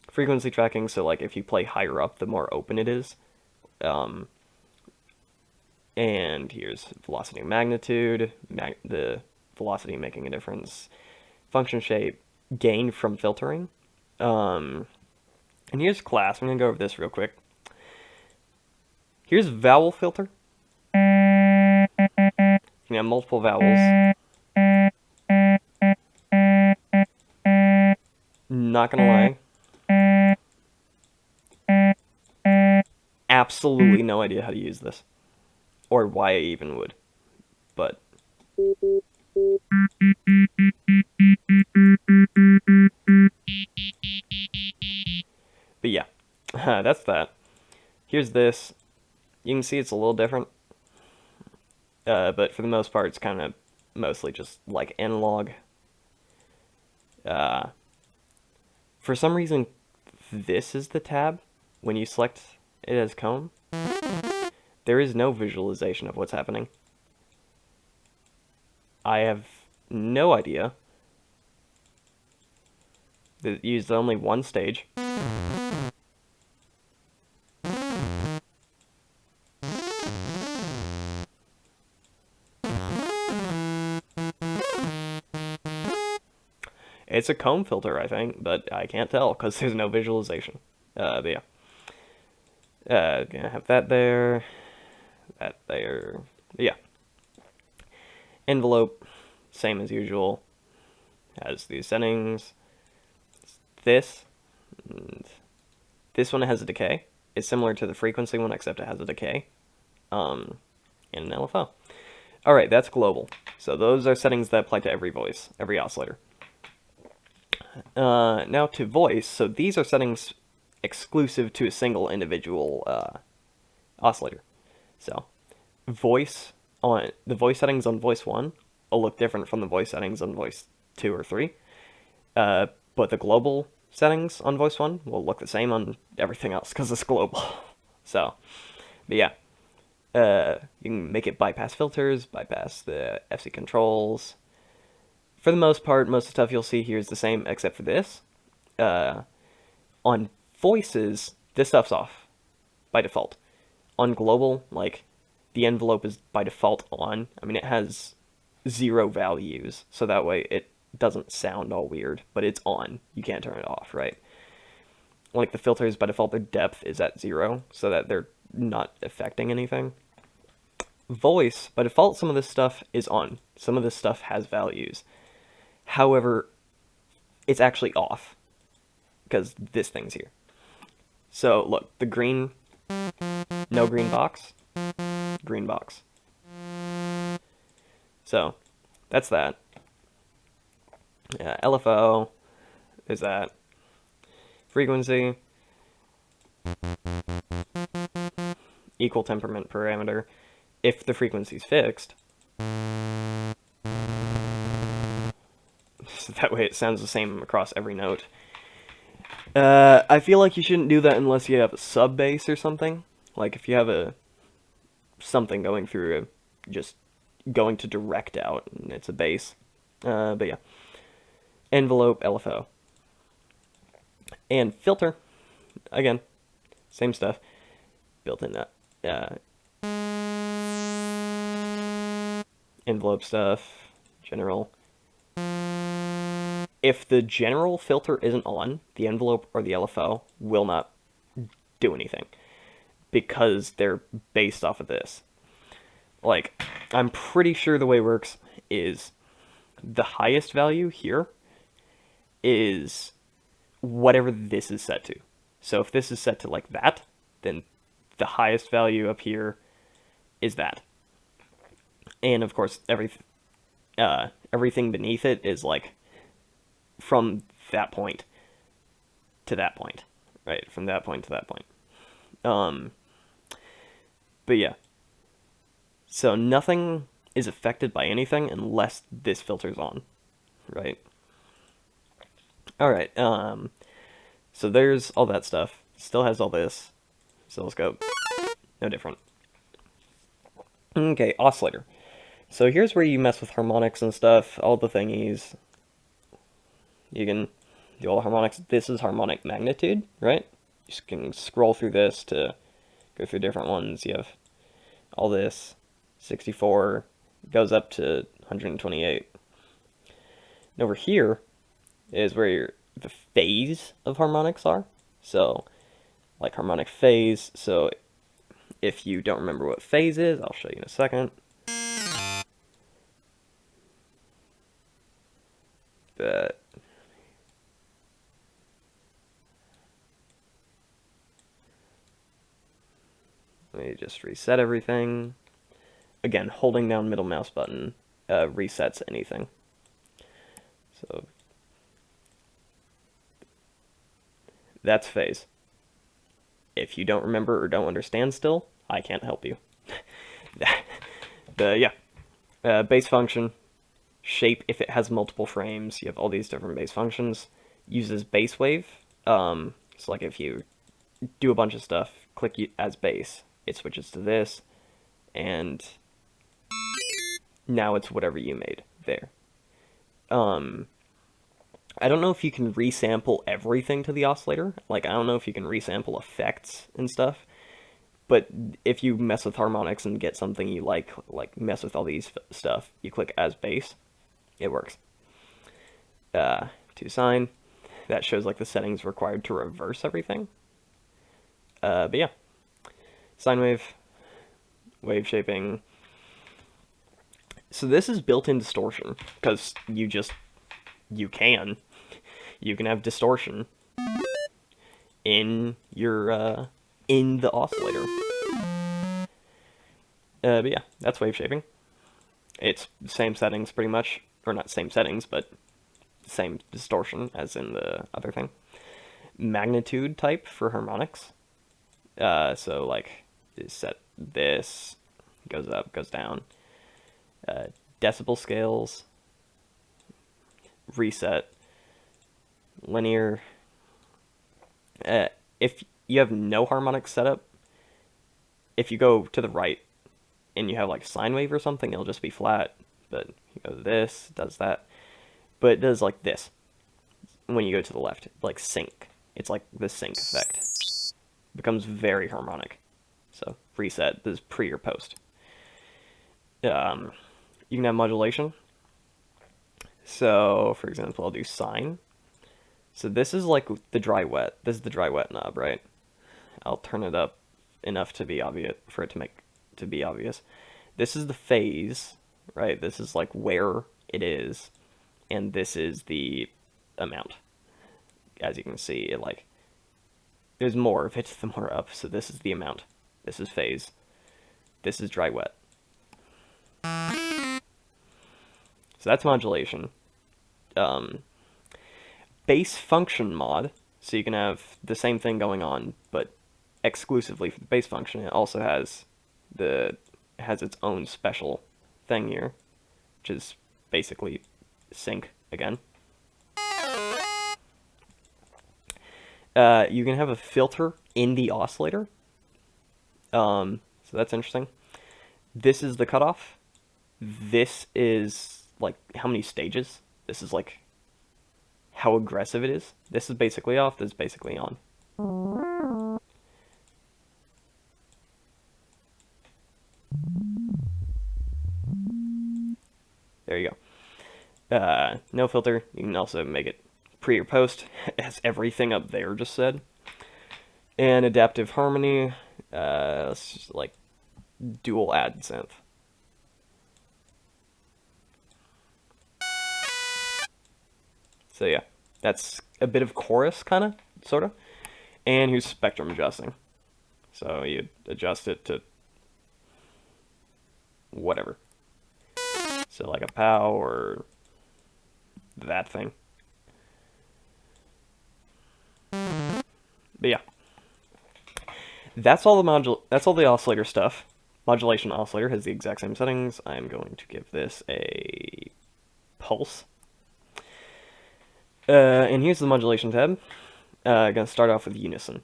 Frequency tracking, so like if you play higher up, the more open it is. And here's velocity and magnitude, the velocity making a difference. Function shape, gain from filtering. And here's class, I'm going to go over this real quick. Here's vowel filter. You have multiple vowels. Not gonna lie. Absolutely no idea how to use this. Or why I even would. But yeah. That's that. Here's this. You can see it's a little different. But for the most part, it's kind of mostly just like analog. For some reason, this is the tab when you select it as comb. There is no visualization of what's happening. I have no idea. It used only one stage. It's a comb filter, I think, but I can't tell because there's no visualization. But yeah. Gonna have that there. That there. But yeah. Envelope, same as usual. Has these settings. This. And this one has a decay. It's similar to the frequency one, except it has a decay. And an LFO. Alright, that's global. So those are settings that apply to every voice, every oscillator. Now to voice, so these are settings exclusive to a single individual oscillator. So the voice settings on voice 1 will look different from the voice settings on voice 2 or 3. But the global settings on voice 1 will look the same on everything else because it's global. So, but yeah. You can make it bypass filters, bypass the FC controls. For the most part, most of the stuff you'll see here is the same except for this. On voices, this stuff's off by default. On global, like, the envelope is by default on. I mean, it has 0 values, so that way it doesn't sound all weird, but it's on. You can't turn it off, right? Like, the filters, by default, their depth is at 0, so that they're not affecting anything. Voice, by default, some of this stuff is on. Some of this stuff has values. However, it's actually off, because this thing's here. So, look, the green, no green box, green box. So, that's that. LFO is that. Frequency, equal temperament parameter. If the frequency's fixed, so that way it sounds the same across every note. I feel like you shouldn't do that unless you have a sub bass or something. Like if you have something going through just going to direct out and it's a bass. But yeah. Envelope, LFO. And filter, again, same stuff. Built in that. Envelope stuff, general. If the general filter isn't on, the envelope or the LFO will not do anything because they're based off of this. Like, I'm pretty sure the way it works is the highest value here is whatever this is set to. So if this is set to like that, then the highest value up here is that. And of course, everything beneath it is like from that point to that point, right? From that point to that point. But yeah. So nothing is affected by anything unless this filter's on, right? All right. So there's all that stuff. Still has all this. Oscilloscope. No different. Okay, oscillator. So here's where you mess with harmonics and stuff, all the thingies. You can do all the harmonics. This is harmonic magnitude, right? You can scroll through this to go through different ones. You have all this, 64, goes up to 128. And over here is where the phase of harmonics are. So, like harmonic phase. So, if you don't remember what phase is, I'll show you in a second. But let me just reset everything. Again, holding down middle mouse button resets anything. So that's phase. If you don't remember or don't understand still, I can't help you. Yeah. Base function. Shape, if it has multiple frames, you have all these different base functions. Uses base wave. So like if you do a bunch of stuff, click as base, it switches to this, and now it's whatever you made there. I don't know if you can resample everything to the oscillator. Like, I don't know if you can resample effects and stuff. But if you mess with harmonics and get something you like mess with all these stuff, you click as base, it works. To sine, that shows like the settings required to reverse everything. But yeah, sine wave, wave shaping. So this is built-in distortion because you can have distortion in your in the oscillator. But yeah, that's wave shaping. It's same settings pretty much, or not same settings, but same distortion as in the other thing. Magnitude type for harmonics. So like set this, goes up, goes down. Decibel scales, reset, linear. If you have no harmonics set up, if you go to the right and you have like sine wave or something, it'll just be flat. But you go this, does that. But it does like this when you go to the left, like sync. It's like the sync effect. It becomes very harmonic. So reset, this is pre or post. You can have modulation. So for example, I'll do sine. So this is like the dry wet. This is the dry wet knob, right? I'll turn it up enough to be obvious for it to be obvious. This is the phase, right? This is like where it is, and this is the amount. As you can see, it like there's more if it's the more up. So this is the amount. This is phase. This is dry wet. So that's modulation. Bass function mod. So you can have the same thing going on, but exclusively for the bass function. It also has its own special thing here, which is basically sync again. You can have a filter in the oscillator. So that's interesting. This is the cutoff. This is like how many stages. This is like how aggressive it is. This is basically off. This is basically on. There you go. No filter. You can also make it pre or post. It has everything up there just said. And adaptive harmony. Let's just like dual AddSynth. So yeah, that's a bit of chorus, kind of, sort of. And here's spectrum adjusting. So you adjust it to whatever. So like a POW or that thing. But yeah, that's all the oscillator stuff. Modulation oscillator has the exact same settings. I'm going to give this a pulse. And here's the modulation tab. Gonna start off with unison.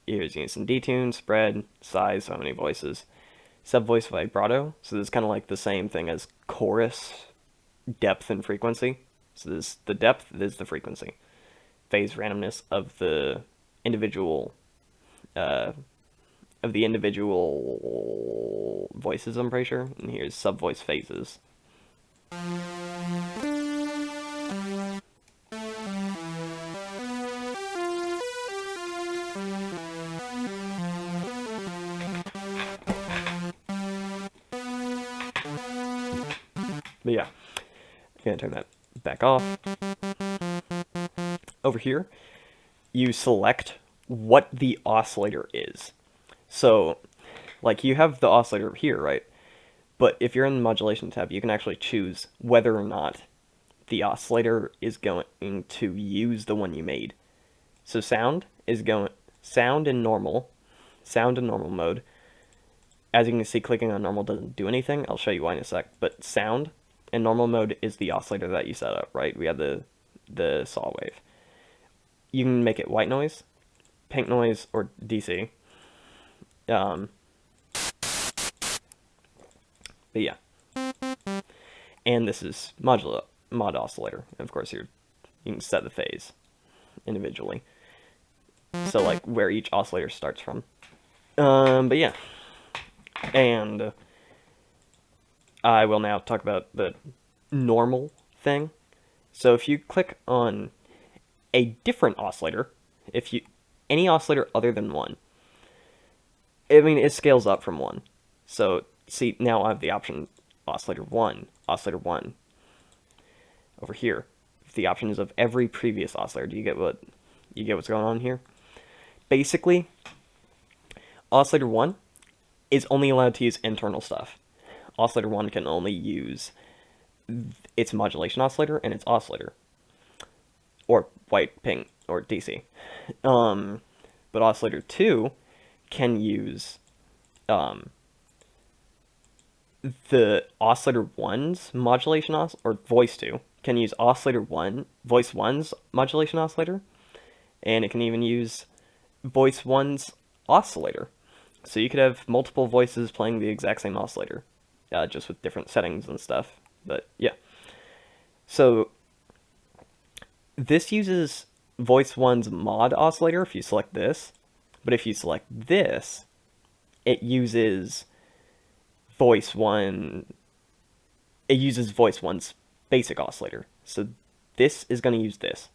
Here's unison detune, spread, size, so many voices. Sub-voice vibrato. So this is kind of like the same thing as chorus, depth and frequency. So this the depth, this is the frequency. Phase randomness of the individual voices, I'm pretty sure. And here's sub-voice phases. But yeah, I'm gonna turn that back off. Over here, you select what the oscillator is. So, like, you have the oscillator here, right? But if you're in the modulation tab, you can actually choose whether or not the oscillator is going to use the one you made. So sound in normal mode. As you can see, clicking on normal doesn't do anything. I'll show you why in a sec. But sound in normal mode is the oscillator that you set up, right? We have the saw wave. You can make it white noise, pink noise, or DC. But yeah. And this is mod oscillator. And of course, you can set the phase individually. So like where each oscillator starts from. But yeah. And I will now talk about the normal thing. So if you click on a different oscillator, any oscillator other than 1, I mean, it scales up from 1. So see, now I have the option oscillator 1. Over here, the options of every previous oscillator. Do you get what's going on here? Basically, oscillator 1 is only allowed to use internal stuff. oscillator 1 can only use its modulation oscillator and its oscillator, or white, pink, or DC. But oscillator 2 can use the oscillator 1's modulation or voice 2 can use oscillator 1, voice 1's modulation oscillator, and it can even use voice 1's oscillator. So you could have multiple voices playing the exact same oscillator, just with different settings and stuff. But yeah. So this uses voice 1's mod oscillator if you select this, but if you select this, it uses voice 1. It uses voice 1's basic oscillator. So this is going to use this.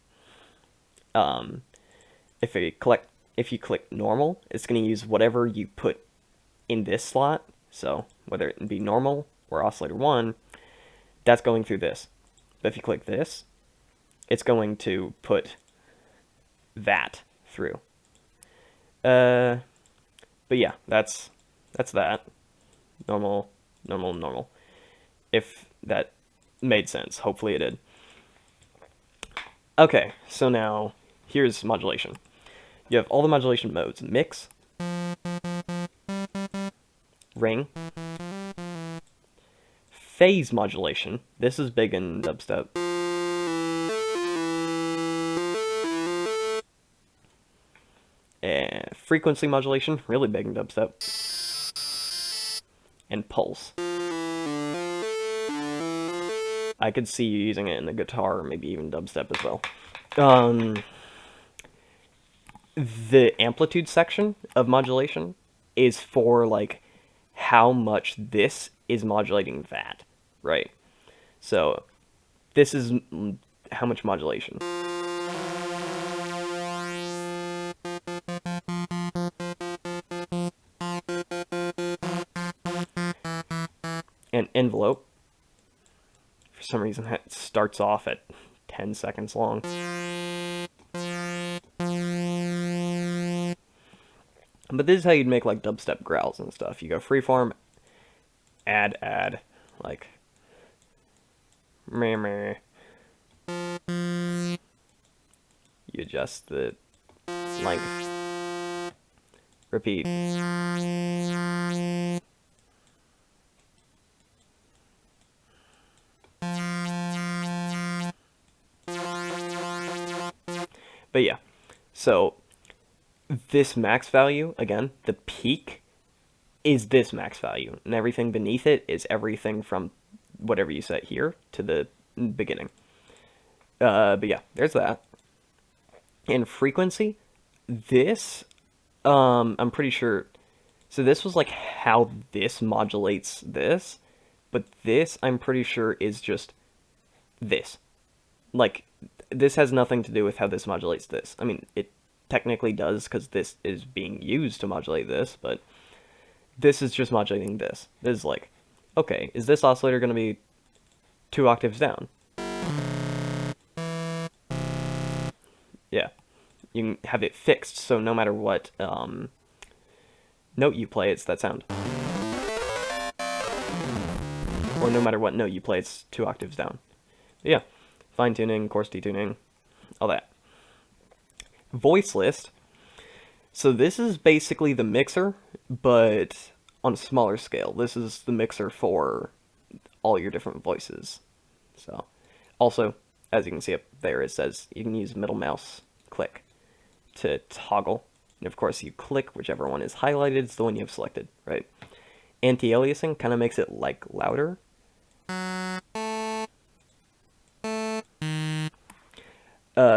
If you click normal, it's going to use whatever you put in this slot. So whether it be normal or oscillator 1, that's going through this. But if you click this, it's going to put that through. But yeah, that's that. Normal, normal, normal. If that made sense. Hopefully it did. Okay, so now here's modulation. You have all the modulation modes: mix, ring, phase modulation. This is big in dubstep. And frequency modulation, really big in dubstep. And pulse. I could see you using it in the guitar, or maybe even dubstep as well. The amplitude section of modulation is for like how much this is modulating that, right? So this is how much modulation. And envelope, for some reason, that starts off at 10 seconds long. But this is how you'd make like dubstep growls and stuff. You go freeform, add, like meh meh. You adjust the length. Repeat. But yeah, so this max value, again, the peak is this max value, and everything beneath it is everything from whatever you set here to the beginning. But yeah, there's that. And frequency, this, I'm pretty sure, so this was like how this modulates this, but this, I'm pretty sure, is just this. Like, this has nothing to do with how this modulates this. I mean, it technically does, because this is being used to modulate this, but this is just modulating this. This is like, okay, is this oscillator going to be 2 octaves down? Yeah. You can have it fixed, so no matter what note you play, it's that sound. Or no matter what note you play, it's 2 octaves down. But yeah. Fine-tuning, coarse detuning, all that. Voice list. So this is basically the mixer, but on a smaller scale. This is the mixer for all your different voices. So, also, as you can see up there, it says you can use middle mouse click to toggle. And of course, you click whichever one is highlighted, it's the one you have selected, right? Anti-aliasing kind of makes it like louder.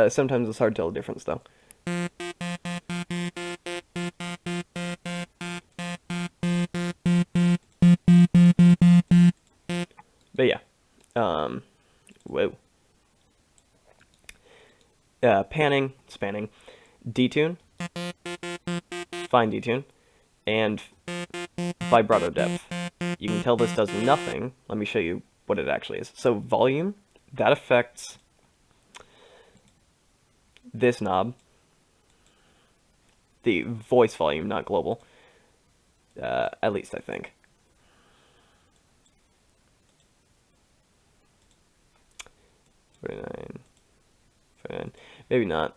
Sometimes it's hard to tell the difference, though. But yeah. Whoa. Panning, spanning, detune, fine detune, and vibrato depth. You can tell this does nothing. Let me show you what it actually is. So volume, that affects this knob, the voice volume, not global, at least I think. 49, 49. Maybe not.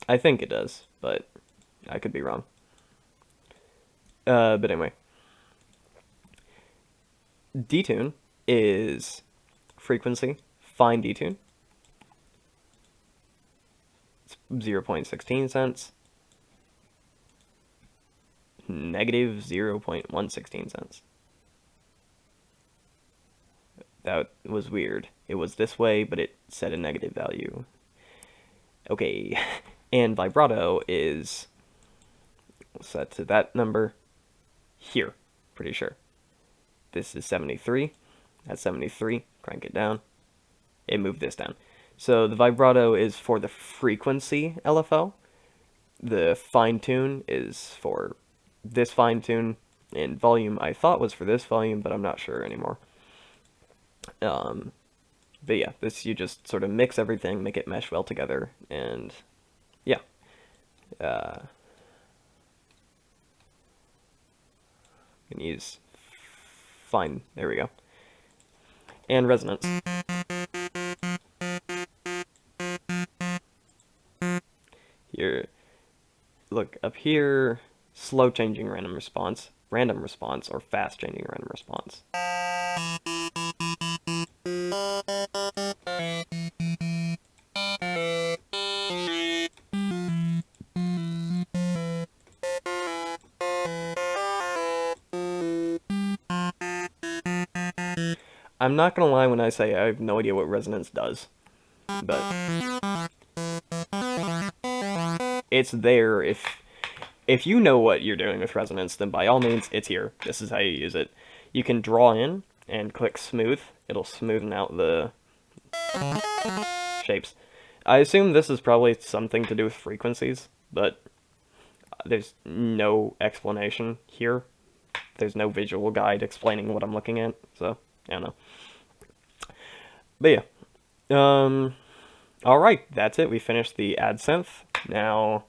I think it does, but I could be wrong. But anyway. Detune is frequency, fine detune. It's 0.16 cents. Negative 0.116 cents. That was weird. It was this way, but it set a negative value. Okay, and vibrato is set to that number here, pretty sure. This is 73. That's 73. Crank it down. It moved this down. So the vibrato is for the frequency LFO. The fine tune is for this fine tune, and volume I thought was for this volume, but I'm not sure anymore. But yeah, this you just sort of mix everything, make it mesh well together, and yeah. Can use fine. There we go. And resonance. Here, look up here. Slow changing random response, or fast changing random response. I'm not gonna lie when I say I have no idea what resonance does, but it's there. If you know what you're doing with resonance, then by all means, it's here. This is how you use it. You can draw in and click smooth. It'll smoothen out the shapes. I assume this is probably something to do with frequencies, but there's no explanation here. There's no visual guide explaining what I'm looking at, so I don't know. But yeah. Alright, that's it. We finished the AddSynth. Now,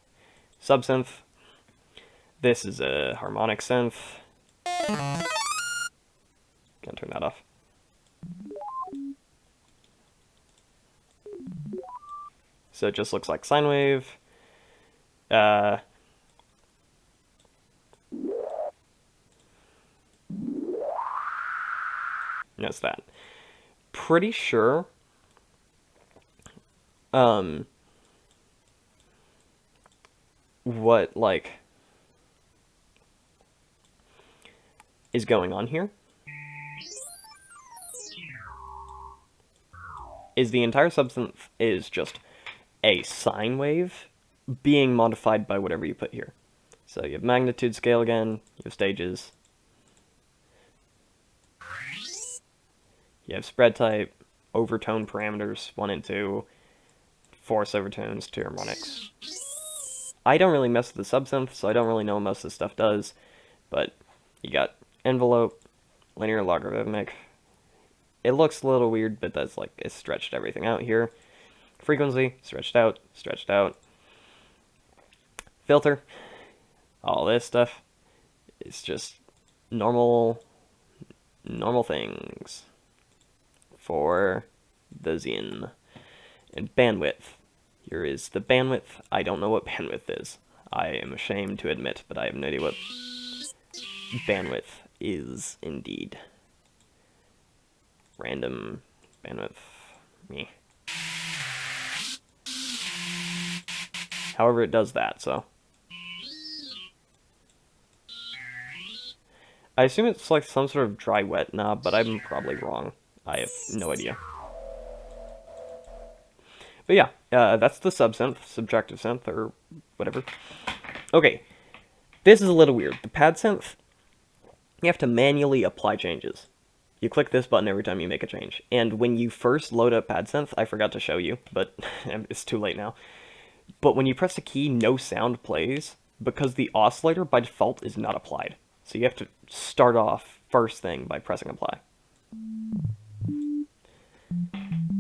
SubSynth. This is a harmonic synth. Gonna turn that off. So it just looks like sine wave. Notice that. Pretty sure what like is going on here is the entire SubSynth is just a sine wave being modified by whatever you put here. So you have magnitude scale again, you have stages, you have spread type, overtone parameters 1 and 2, force overtones, 2 harmonics. I don't really mess with the SubSynth, so I don't really know what most of this stuff does, but you got envelope, linear logarithmic. It looks a little weird, but that's like, it's stretched everything out here. Frequency, stretched out. Filter, all this stuff. It's just normal things for the Zyn. And bandwidth. Here is the bandwidth. I don't know what bandwidth is. I am ashamed to admit, but I have no idea what bandwidth is indeed. Random bandwidth. Me. However, it does that, so. I assume it's like some sort of dry-wet knob, but I'm probably wrong. I have no idea. But yeah, that's the SubSynth, subtractive synth, or whatever. Okay, this is a little weird. The PadSynth, you have to manually apply changes. You click this button every time you make a change. And when you first load up PadSynth, I forgot to show you, but it's too late now. But when you press a key, no sound plays, because the oscillator by default is not applied. So you have to start off first thing by pressing apply.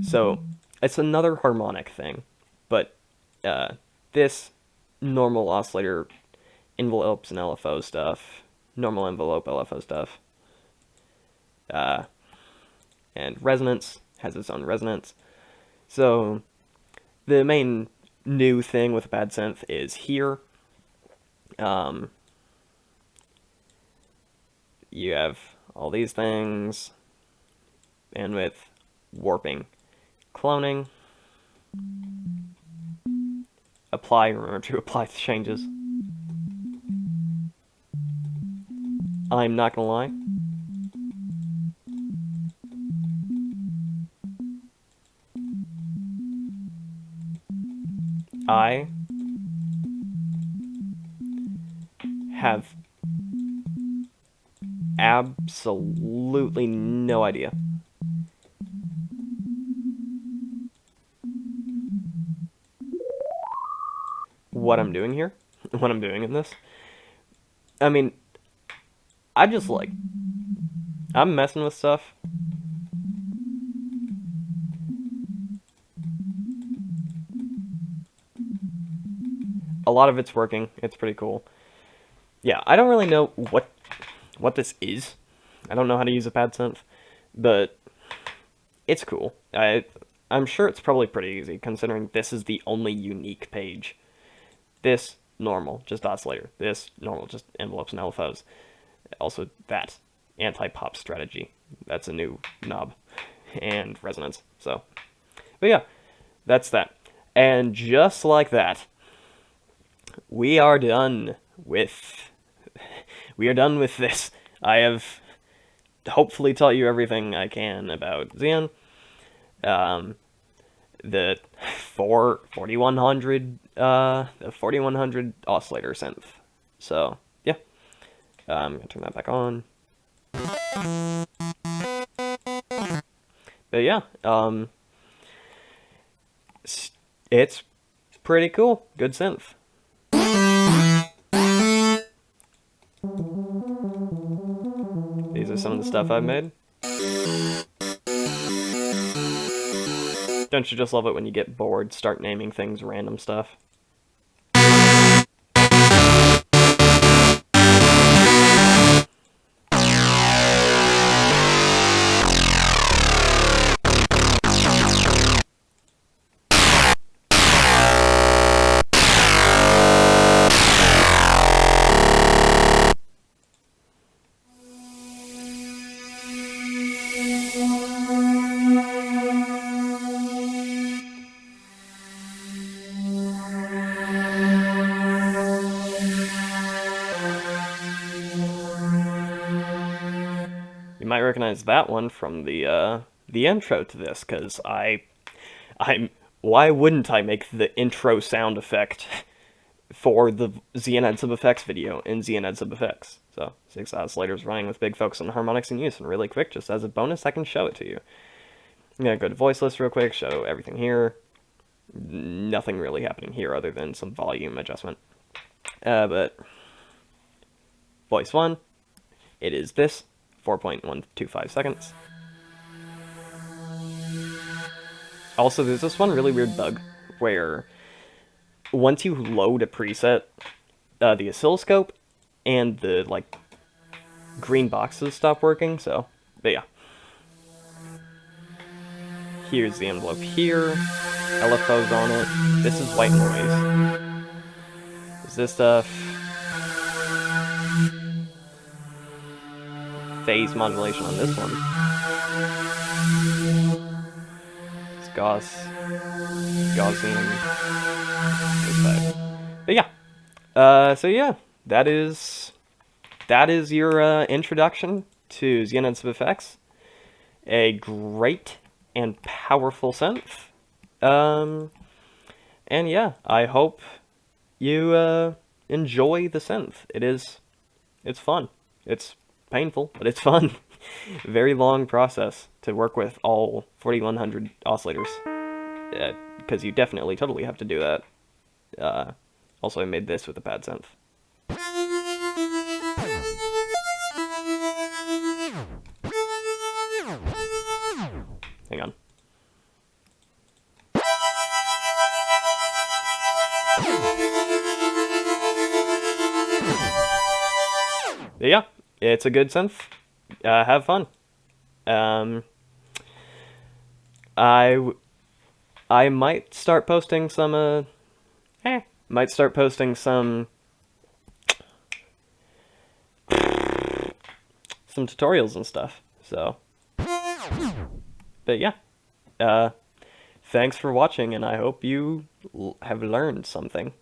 So it's another harmonic thing, but this normal oscillator envelopes and LFO stuff, normal envelope LFO stuff, and resonance has its own resonance. So the main new thing with PadSynth is here. You have all these things, bandwidth, warping, cloning, apply, remember to apply the changes. I'm not gonna lie, I have absolutely no idea what I'm doing here, what I'm doing in this. I mean, I'm messing with stuff. A lot of it's working. It's pretty cool. Yeah, I don't really know what this is. I don't know how to use a PadSynth, but it's cool. I'm sure it's probably pretty easy, considering this is the only unique page. This, normal, just oscillator. This, normal, just envelopes and LFOs. Also, that, anti-pop strategy. That's a new knob. And resonance, so. But yeah, that's that. And just like that, we are done with this. I have hopefully taught you everything I can about Zyn. The 4100 oscillator synth. So yeah, I'm gonna turn that back on. But yeah, it's pretty cool. Good synth. These are some of the stuff I've made. Don't you just love it when you get bored, start naming things random stuff? You might recognize that one from the intro to this, because why wouldn't I make the intro sound effect for the ZynAddSubFX video in ZynAddSubFX? So, 6 oscillators running with big focus on harmonics in use, and really quick, just as a bonus, I can show it to you. I'm gonna go to voice list real quick, show everything here. Nothing really happening here other than some volume adjustment. But voice 1, it is this, 4.125 seconds. Also, there's this one really weird bug where once you load a preset, the oscilloscope and the green boxes stop working. So, but yeah. Here's the envelope here. LFO's on it. This is white noise. Is this stuff? Phase modulation on this one. It's Gaussian. This side. But yeah. So yeah, that is your introduction to ZynAddSubFX. A great and powerful synth. And yeah, I hope you enjoy the synth. It's fun. It's painful, but it's fun. Very long process to work with all 4100 oscillators. Because you definitely totally have to do that. Also, I made this with the PadSynth. Hang on. Yeah, it's a good synth. Have fun. I might start posting some might start posting some tutorials and stuff. So, but yeah, thanks for watching, and I hope you have learned something.